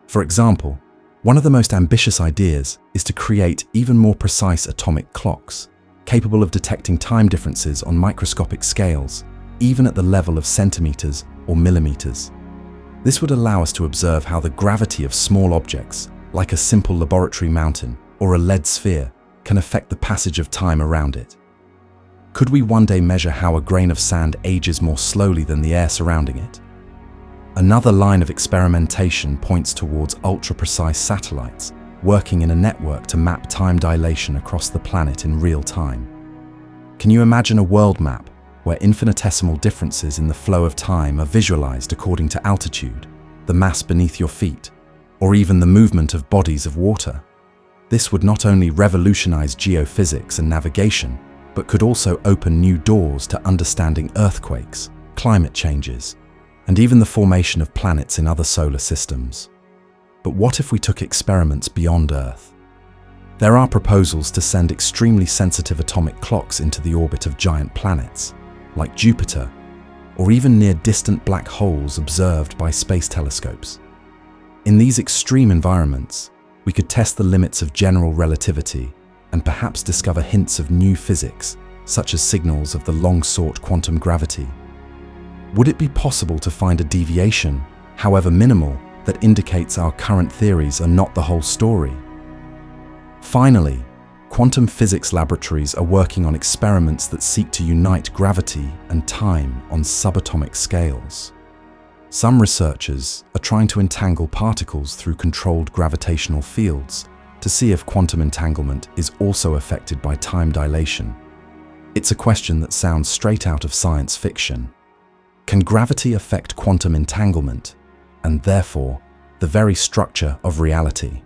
For example, one of the most ambitious ideas is to create even more precise atomic clocks, capable of detecting time differences on microscopic scales, even at the level of centimeters or millimeters. This would allow us to observe how the gravity of small objects, like a simple laboratory mountain or a lead sphere, can affect the passage of time around it. Could we one day measure how a grain of sand ages more slowly than the air surrounding it? Another line of experimentation points towards ultra-precise satellites working in a network to map time dilation across the planet in real time. Can you imagine a world map where infinitesimal differences in the flow of time are visualized according to altitude, the mass beneath your feet, or even the movement of bodies of water? This would not only revolutionize geophysics and navigation, but could also open new doors to understanding earthquakes, climate changes, and even the formation of planets in other solar systems. But what if we took experiments beyond Earth? There are proposals to send extremely sensitive atomic clocks into the orbit of giant planets, like Jupiter, or even near distant black holes observed by space telescopes. In these extreme environments, we could test the limits of general relativity and perhaps discover hints of new physics, such as signals of the long-sought quantum gravity. Would it be possible to find a deviation, however minimal, that indicates our current theories are not the whole story? Finally, quantum physics laboratories are working on experiments that seek to unite gravity and time on subatomic scales. Some researchers are trying to entangle particles through controlled gravitational fields to see if quantum entanglement is also affected by time dilation. It's a question that sounds straight out of science fiction. Can gravity affect quantum entanglement, and therefore, the very structure of reality?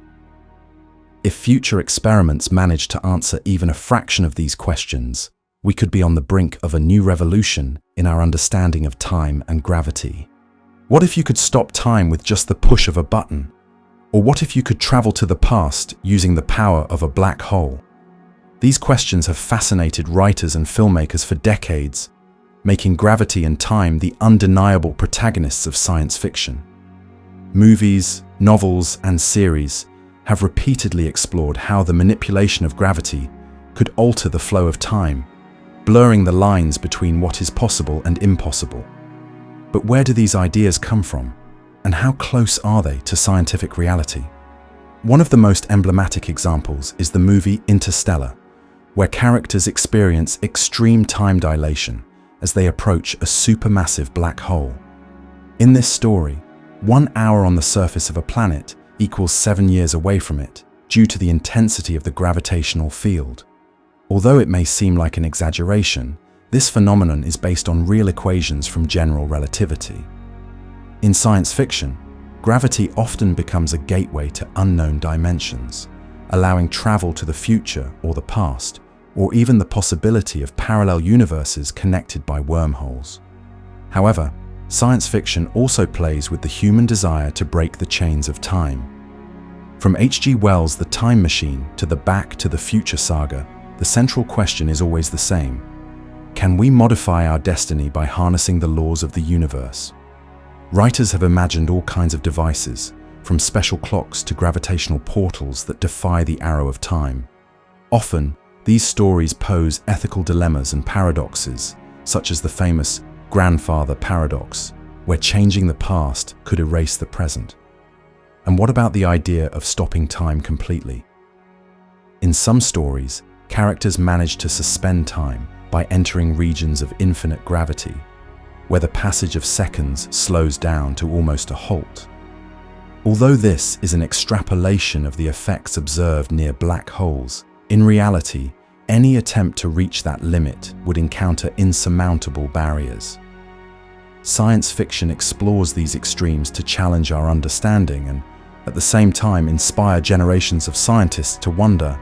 If future experiments manage to answer even a fraction of these questions, we could be on the brink of a new revolution in our understanding of time and gravity. What if you could stop time with just the push of a button? Or what if you could travel to the past using the power of a black hole? These questions have fascinated writers and filmmakers for decades, making gravity and time the undeniable protagonists of science fiction. Movies, novels, and series have repeatedly explored how the manipulation of gravity could alter the flow of time, blurring the lines between what is possible and impossible. But where do these ideas come from, and how close are they to scientific reality? One of the most emblematic examples is the movie Interstellar, where characters experience extreme time dilation as they approach a supermassive black hole. In this story, 1 hour on the surface of a planet equals 7 years away from it, due to the intensity of the gravitational field. Although it may seem like an exaggeration, this phenomenon is based on real equations from general relativity. In science fiction, gravity often becomes a gateway to unknown dimensions, allowing travel to the future or the past, or even the possibility of parallel universes connected by wormholes. However, science fiction also plays with the human desire to break the chains of time. From H.G. Wells' The Time Machine to the Back to the Future saga, the central question is always the same. Can we modify our destiny by harnessing the laws of the universe? Writers have imagined all kinds of devices, from special clocks to gravitational portals that defy the arrow of time. Often, these stories pose ethical dilemmas and paradoxes, such as the famous grandfather paradox, where changing the past could erase the present. And what about the idea of stopping time completely? In some stories, characters manage to suspend time by entering regions of infinite gravity, where the passage of seconds slows down to almost a halt. Although this is an extrapolation of the effects observed near black holes, in reality, any attempt to reach that limit would encounter insurmountable barriers. Science fiction explores these extremes to challenge our understanding and, at the same time, inspire generations of scientists to wonder,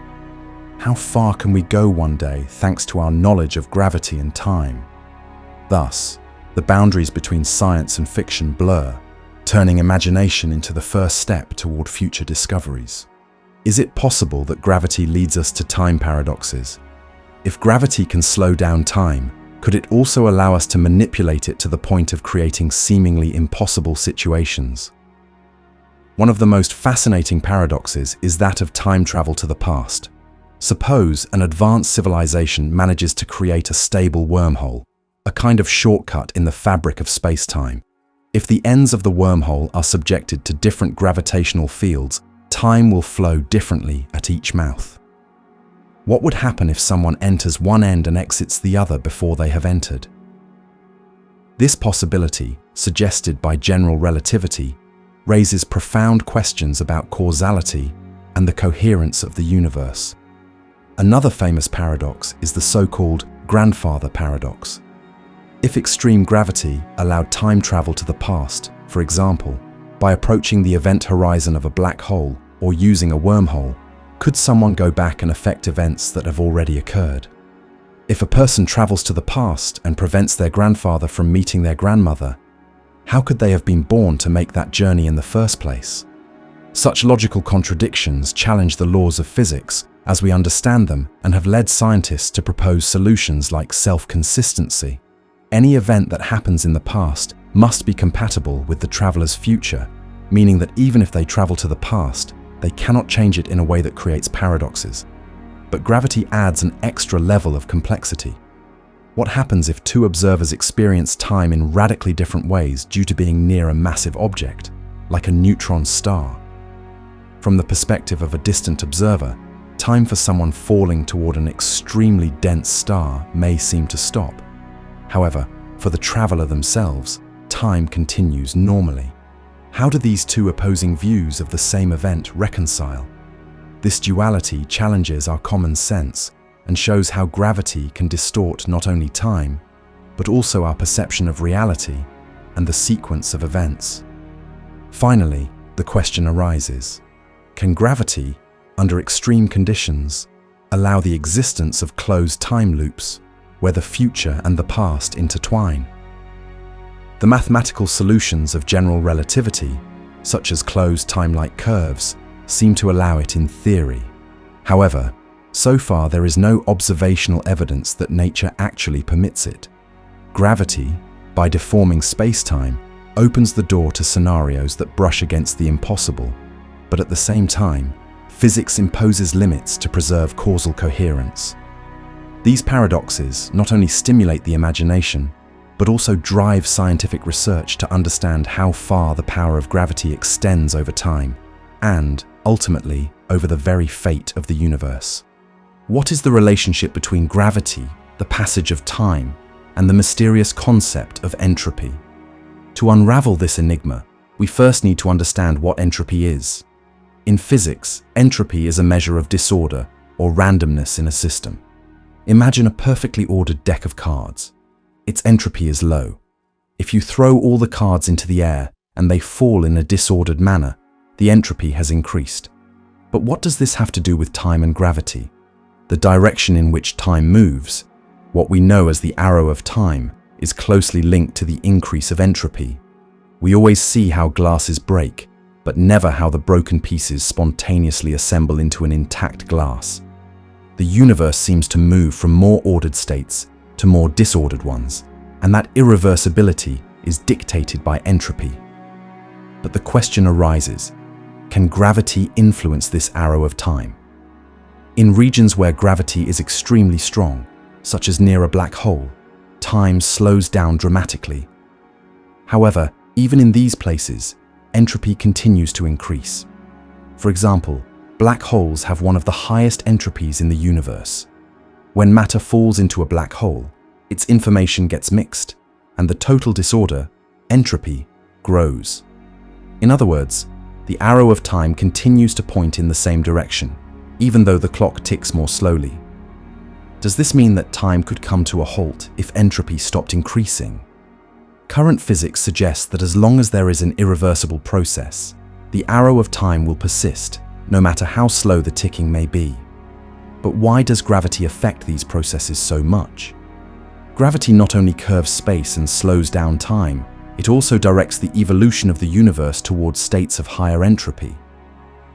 how far can we go one day thanks to our knowledge of gravity and time? Thus, the boundaries between science and fiction blur, turning imagination into the first step toward future discoveries. Is it possible that gravity leads us to time paradoxes? If gravity can slow down time, could it also allow us to manipulate it to the point of creating seemingly impossible situations? One of the most fascinating paradoxes is that of time travel to the past. Suppose an advanced civilization manages to create a stable wormhole, a kind of shortcut in the fabric of space-time. If the ends of the wormhole are subjected to different gravitational fields, time will flow differently at each mouth. What would happen if someone enters one end and exits the other before they have entered? This possibility, suggested by general relativity, raises profound questions about causality and the coherence of the universe. Another famous paradox is the so-called grandfather paradox. If extreme gravity allowed time travel to the past, for example, by approaching the event horizon of a black hole or using a wormhole, could someone go back and affect events that have already occurred? If a person travels to the past and prevents their grandfather from meeting their grandmother, how could they have been born to make that journey in the first place? Such logical contradictions challenge the laws of physics as we understand them and have led scientists to propose solutions like self-consistency. Any event that happens in the past must be compatible with the traveler's future, meaning that even if they travel to the past, they cannot change it in a way that creates paradoxes. But gravity adds an extra level of complexity. What happens if two observers experience time in radically different ways due to being near a massive object, like a neutron star? From the perspective of a distant observer, time for someone falling toward an extremely dense star may seem to stop. However, for the traveler themselves, time continues normally. How do these two opposing views of the same event reconcile? This duality challenges our common sense and shows how gravity can distort not only time, but also our perception of reality and the sequence of events. Finally, the question arises, can gravity, under extreme conditions, allow the existence of closed time loops where the future and the past intertwine? The mathematical solutions of general relativity, such as closed time-like curves, seem to allow it in theory. However, so far there is no observational evidence that nature actually permits it. Gravity, by deforming space-time, opens the door to scenarios that brush against the impossible, but at the same time, physics imposes limits to preserve causal coherence. These paradoxes not only stimulate the imagination, but also drive scientific research to understand how far the power of gravity extends over time, and, ultimately, over the very fate of the universe. What is the relationship between gravity, the passage of time, and the mysterious concept of entropy? To unravel this enigma, we first need to understand what entropy is. In physics, entropy is a measure of disorder or randomness in a system. Imagine a perfectly ordered deck of cards. Its entropy is low. If you throw all the cards into the air and they fall in a disordered manner, the entropy has increased. But what does this have to do with time and gravity? The direction in which time moves, what we know as the arrow of time, is closely linked to the increase of entropy. We always see how glasses break, but never how the broken pieces spontaneously assemble into an intact glass. The universe seems to move from more ordered states to more disordered ones, and that irreversibility is dictated by entropy. But the question arises, can gravity influence this arrow of time? In regions where gravity is extremely strong, such as near a black hole, time slows down dramatically. However, even in these places, entropy continues to increase. For example, black holes have one of the highest entropies in the universe. When matter falls into a black hole, its information gets mixed, and the total disorder, entropy, grows. In other words, the arrow of time continues to point in the same direction, even though the clock ticks more slowly. Does this mean that time could come to a halt if entropy stopped increasing? Current physics suggests that as long as there is an irreversible process, the arrow of time will persist, no matter how slow the ticking may be. But why does gravity affect these processes so much? Gravity not only curves space and slows down time, it also directs the evolution of the universe towards states of higher entropy.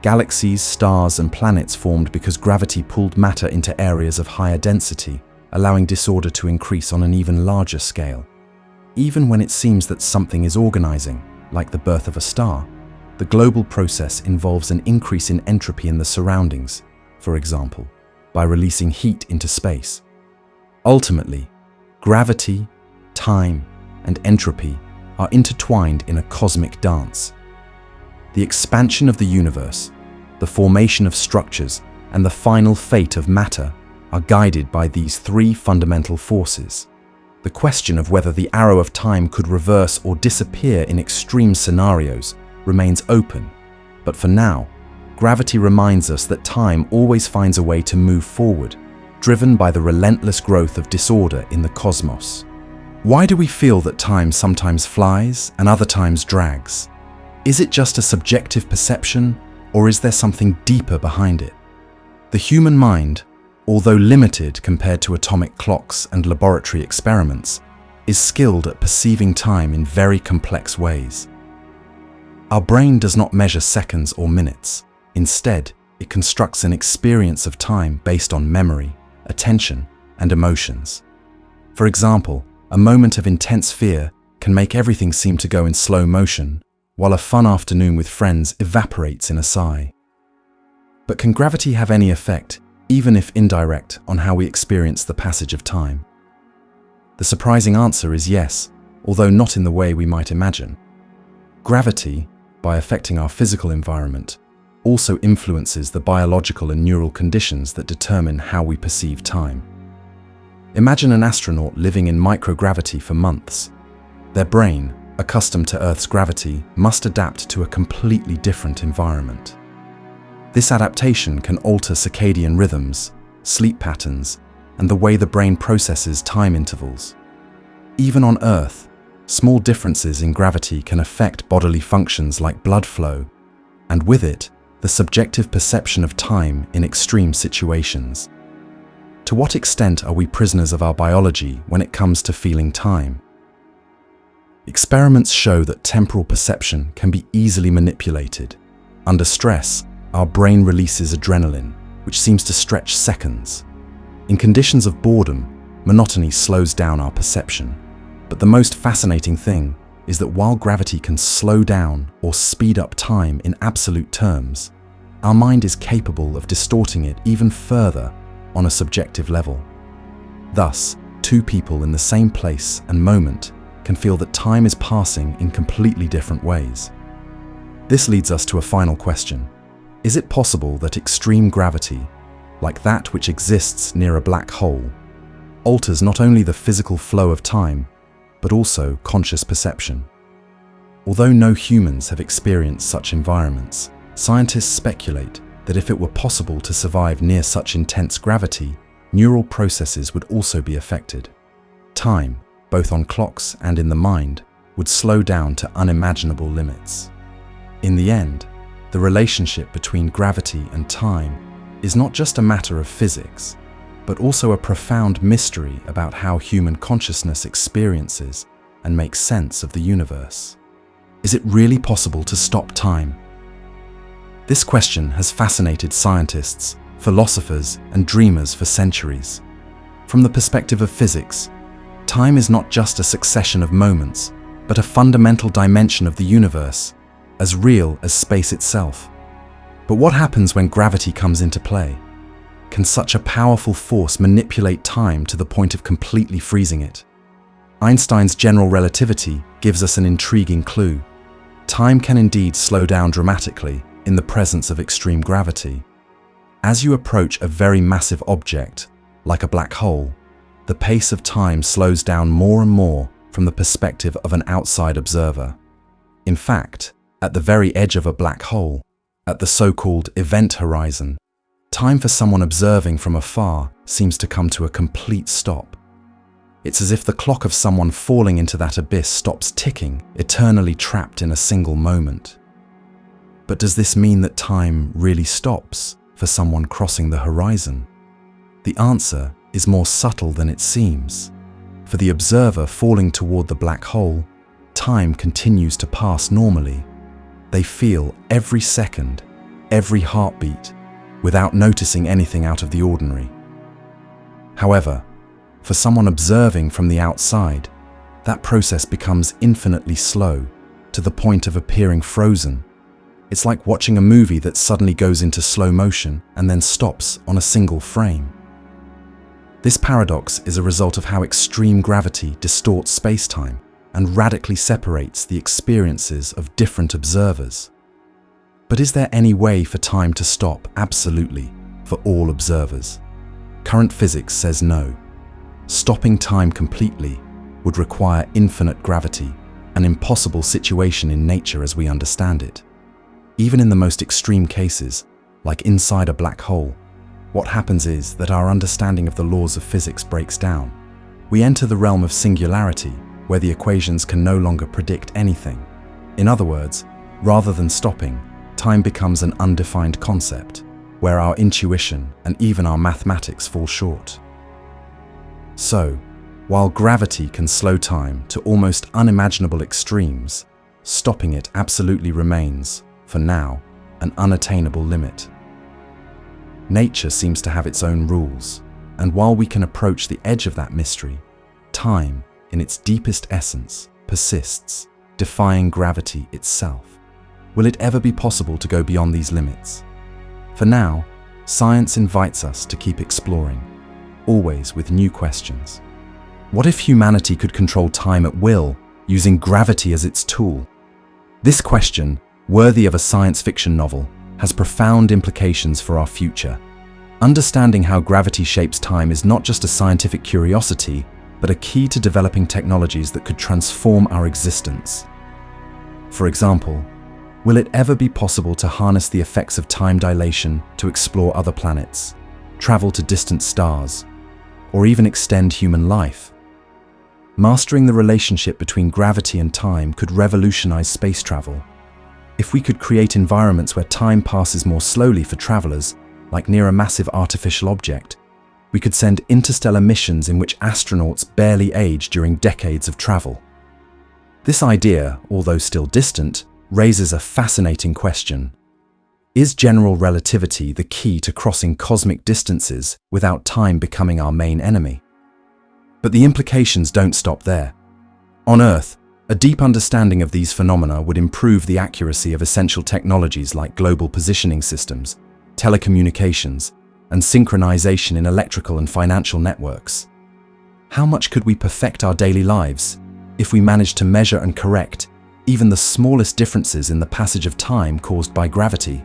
Galaxies, stars, and planets formed because gravity pulled matter into areas of higher density, allowing disorder to increase on an even larger scale. Even when it seems that something is organizing, like the birth of a star, the global process involves an increase in entropy in the surroundings, for example, by releasing heat into space. Ultimately, gravity, time, and entropy are intertwined in a cosmic dance. The expansion of the universe, the formation of structures, and the final fate of matter are guided by these three fundamental forces. The question of whether the arrow of time could reverse or disappear in extreme scenarios remains open, but for now, gravity reminds us that time always finds a way to move forward, driven by the relentless growth of disorder in the cosmos. Why do we feel that time sometimes flies and other times drags? Is it just a subjective perception, or is there something deeper behind it? The human mind, although limited compared to atomic clocks and laboratory experiments, is skilled at perceiving time in very complex ways. Our brain does not measure seconds or minutes. Instead, it constructs an experience of time based on memory, attention, and emotions. For example, a moment of intense fear can make everything seem to go in slow motion, while a fun afternoon with friends evaporates in a sigh. But can gravity have any effect, even if indirect, on how we experience the passage of time? The surprising answer is yes, although not in the way we might imagine. Gravity, by affecting our physical environment, also influences the biological and neural conditions that determine how we perceive time. Imagine an astronaut living in microgravity for months. Their brain, accustomed to Earth's gravity, must adapt to a completely different environment. This adaptation can alter circadian rhythms, sleep patterns, and the way the brain processes time intervals. Even on Earth, small differences in gravity can affect bodily functions like blood flow, and with it, the subjective perception of time in extreme situations. To what extent are we prisoners of our biology when it comes to feeling time? Experiments show that temporal perception can be easily manipulated. Under stress, our brain releases adrenaline, which seems to stretch seconds. In conditions of boredom, monotony slows down our perception. But the most fascinating thing is that while gravity can slow down or speed up time in absolute terms, our mind is capable of distorting it even further on a subjective level. Thus, two people in the same place and moment can feel that time is passing in completely different ways. This leads us to a final question. Is it possible that extreme gravity, like that which exists near a black hole, alters not only the physical flow of time, but also conscious perception? Although no humans have experienced such environments, scientists speculate that if it were possible to survive near such intense gravity, neural processes would also be affected. Time, both on clocks and in the mind, would slow down to unimaginable limits. In the end, the relationship between gravity and time is not just a matter of physics, but also a profound mystery about how human consciousness experiences and makes sense of the universe. Is it really possible to stop time? This question has fascinated scientists, philosophers, and dreamers for centuries. From the perspective of physics, time is not just a succession of moments, but a fundamental dimension of the universe, as real as space itself. But what happens when gravity comes into play? Can such a powerful force manipulate time to the point of completely freezing it? Einstein's general relativity gives us an intriguing clue. Time can indeed slow down dramatically in the presence of extreme gravity. As you approach a very massive object, like a black hole, the pace of time slows down more and more from the perspective of an outside observer. In fact, at the very edge of a black hole, at the so-called event horizon, time for someone observing from afar seems to come to a complete stop. It's as if the clock of someone falling into that abyss stops ticking, eternally trapped in a single moment. But does this mean that time really stops for someone crossing the horizon? The answer is more subtle than it seems. For the observer falling toward the black hole, time continues to pass normally. They feel every second, every heartbeat, without noticing anything out of the ordinary. However, for someone observing from the outside, that process becomes infinitely slow, to the point of appearing frozen. It's like watching a movie that suddenly goes into slow motion and then stops on a single frame. This paradox is a result of how extreme gravity distorts space-time and radically separates the experiences of different observers. But is there any way for time to stop absolutely for all observers? Current physics says no. Stopping time completely would require infinite gravity, an impossible situation in nature as we understand it. Even in the most extreme cases, like inside a black hole, what happens is that our understanding of the laws of physics breaks down. We enter the realm of singularity, where the equations can no longer predict anything. In other words, rather than stopping, time becomes an undefined concept, where our intuition and even our mathematics fall short. So, while gravity can slow time to almost unimaginable extremes, stopping it absolutely remains, for now, an unattainable limit. Nature seems to have its own rules, and while we can approach the edge of that mystery, time, in its deepest essence, persists, defying gravity itself. Will it ever be possible to go beyond these limits? For now, science invites us to keep exploring, always with new questions. What if humanity could control time at will, using gravity as its tool? This question, worthy of a science fiction novel, has profound implications for our future. Understanding how gravity shapes time is not just a scientific curiosity, but a key to developing technologies that could transform our existence. For example, will it ever be possible to harness the effects of time dilation to explore other planets, travel to distant stars, or even extend human life? Mastering the relationship between gravity and time could revolutionize space travel. If we could create environments where time passes more slowly for travelers, like near a massive artificial object, we could send interstellar missions in which astronauts barely age during decades of travel. This idea, although still distant, raises a fascinating question. Is general relativity the key to crossing cosmic distances without time becoming our main enemy? But the implications don't stop there. On Earth, a deep understanding of these phenomena would improve the accuracy of essential technologies like global positioning systems, telecommunications, and synchronization in electrical and financial networks. How much could we perfect our daily lives if we managed to measure and correct even the smallest differences in the passage of time caused by gravity?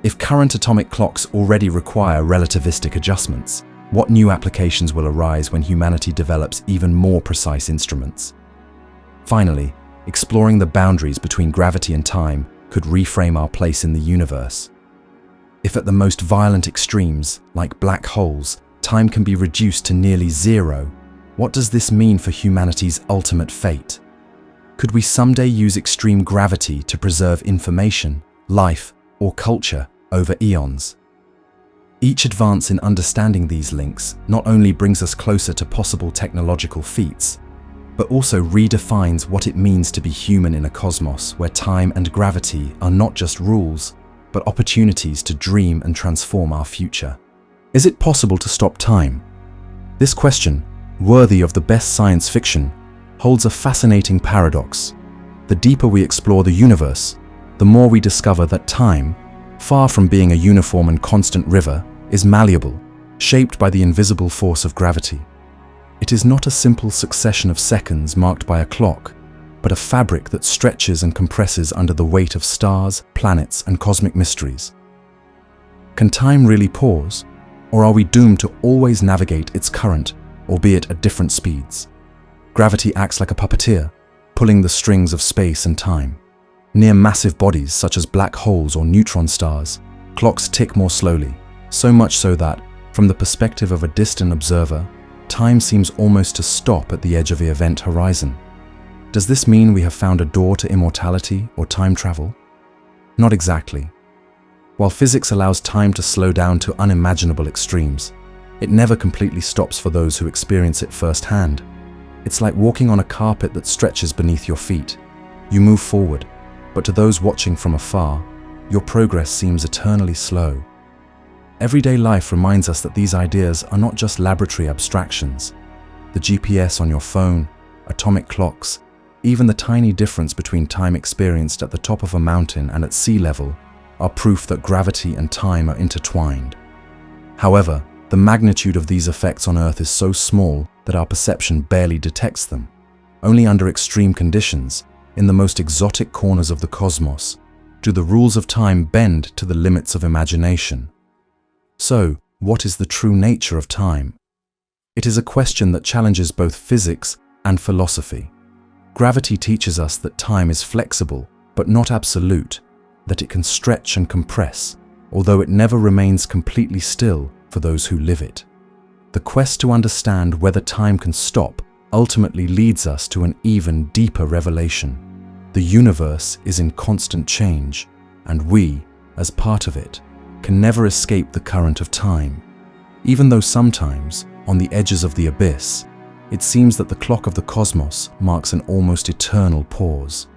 If current atomic clocks already require relativistic adjustments, what new applications will arise when humanity develops even more precise instruments? Finally, exploring the boundaries between gravity and time could reframe our place in the universe. If at the most violent extremes, like black holes, time can be reduced to nearly zero, what does this mean for humanity's ultimate fate? Could we someday use extreme gravity to preserve information, life, or culture over eons? Each advance in understanding these links not only brings us closer to possible technological feats, but also redefines what it means to be human in a cosmos where time and gravity are not just rules, but opportunities to dream and transform our future. Is it possible to stop time? This question, worthy of the best science fiction, holds a fascinating paradox. The deeper we explore the universe, the more we discover that time, far from being a uniform and constant river, is malleable, shaped by the invisible force of gravity. It is not a simple succession of seconds marked by a clock, but a fabric that stretches and compresses under the weight of stars, planets, and cosmic mysteries. Can time really pause, or are we doomed to always navigate its current, albeit at different speeds? Gravity acts like a puppeteer, pulling the strings of space and time. Near massive bodies such as black holes or neutron stars, clocks tick more slowly, so much so that, from the perspective of a distant observer, time seems almost to stop at the edge of the event horizon. Does this mean we have found a door to immortality or time travel? Not exactly. While physics allows time to slow down to unimaginable extremes, it never completely stops for those who experience it firsthand. It's like walking on a carpet that stretches beneath your feet. You move forward, but to those watching from afar, your progress seems eternally slow. Everyday life reminds us that these ideas are not just laboratory abstractions. The GPS on your phone, atomic clocks, even the tiny difference between time experienced at the top of a mountain and at sea level are proof that gravity and time are intertwined. However, the magnitude of these effects on Earth is so small that our perception barely detects them. Only under extreme conditions, in the most exotic corners of the cosmos, do the rules of time bend to the limits of imagination. So, what is the true nature of time? It is a question that challenges both physics and philosophy. Gravity teaches us that time is flexible, but not absolute, that it can stretch and compress, although it never remains completely still for those who live it. The quest to understand whether time can stop ultimately leads us to an even deeper revelation. The universe is in constant change, and we, as part of it, can never escape the current of time. Even though sometimes, on the edges of the abyss, it seems that the clock of the cosmos marks an almost eternal pause.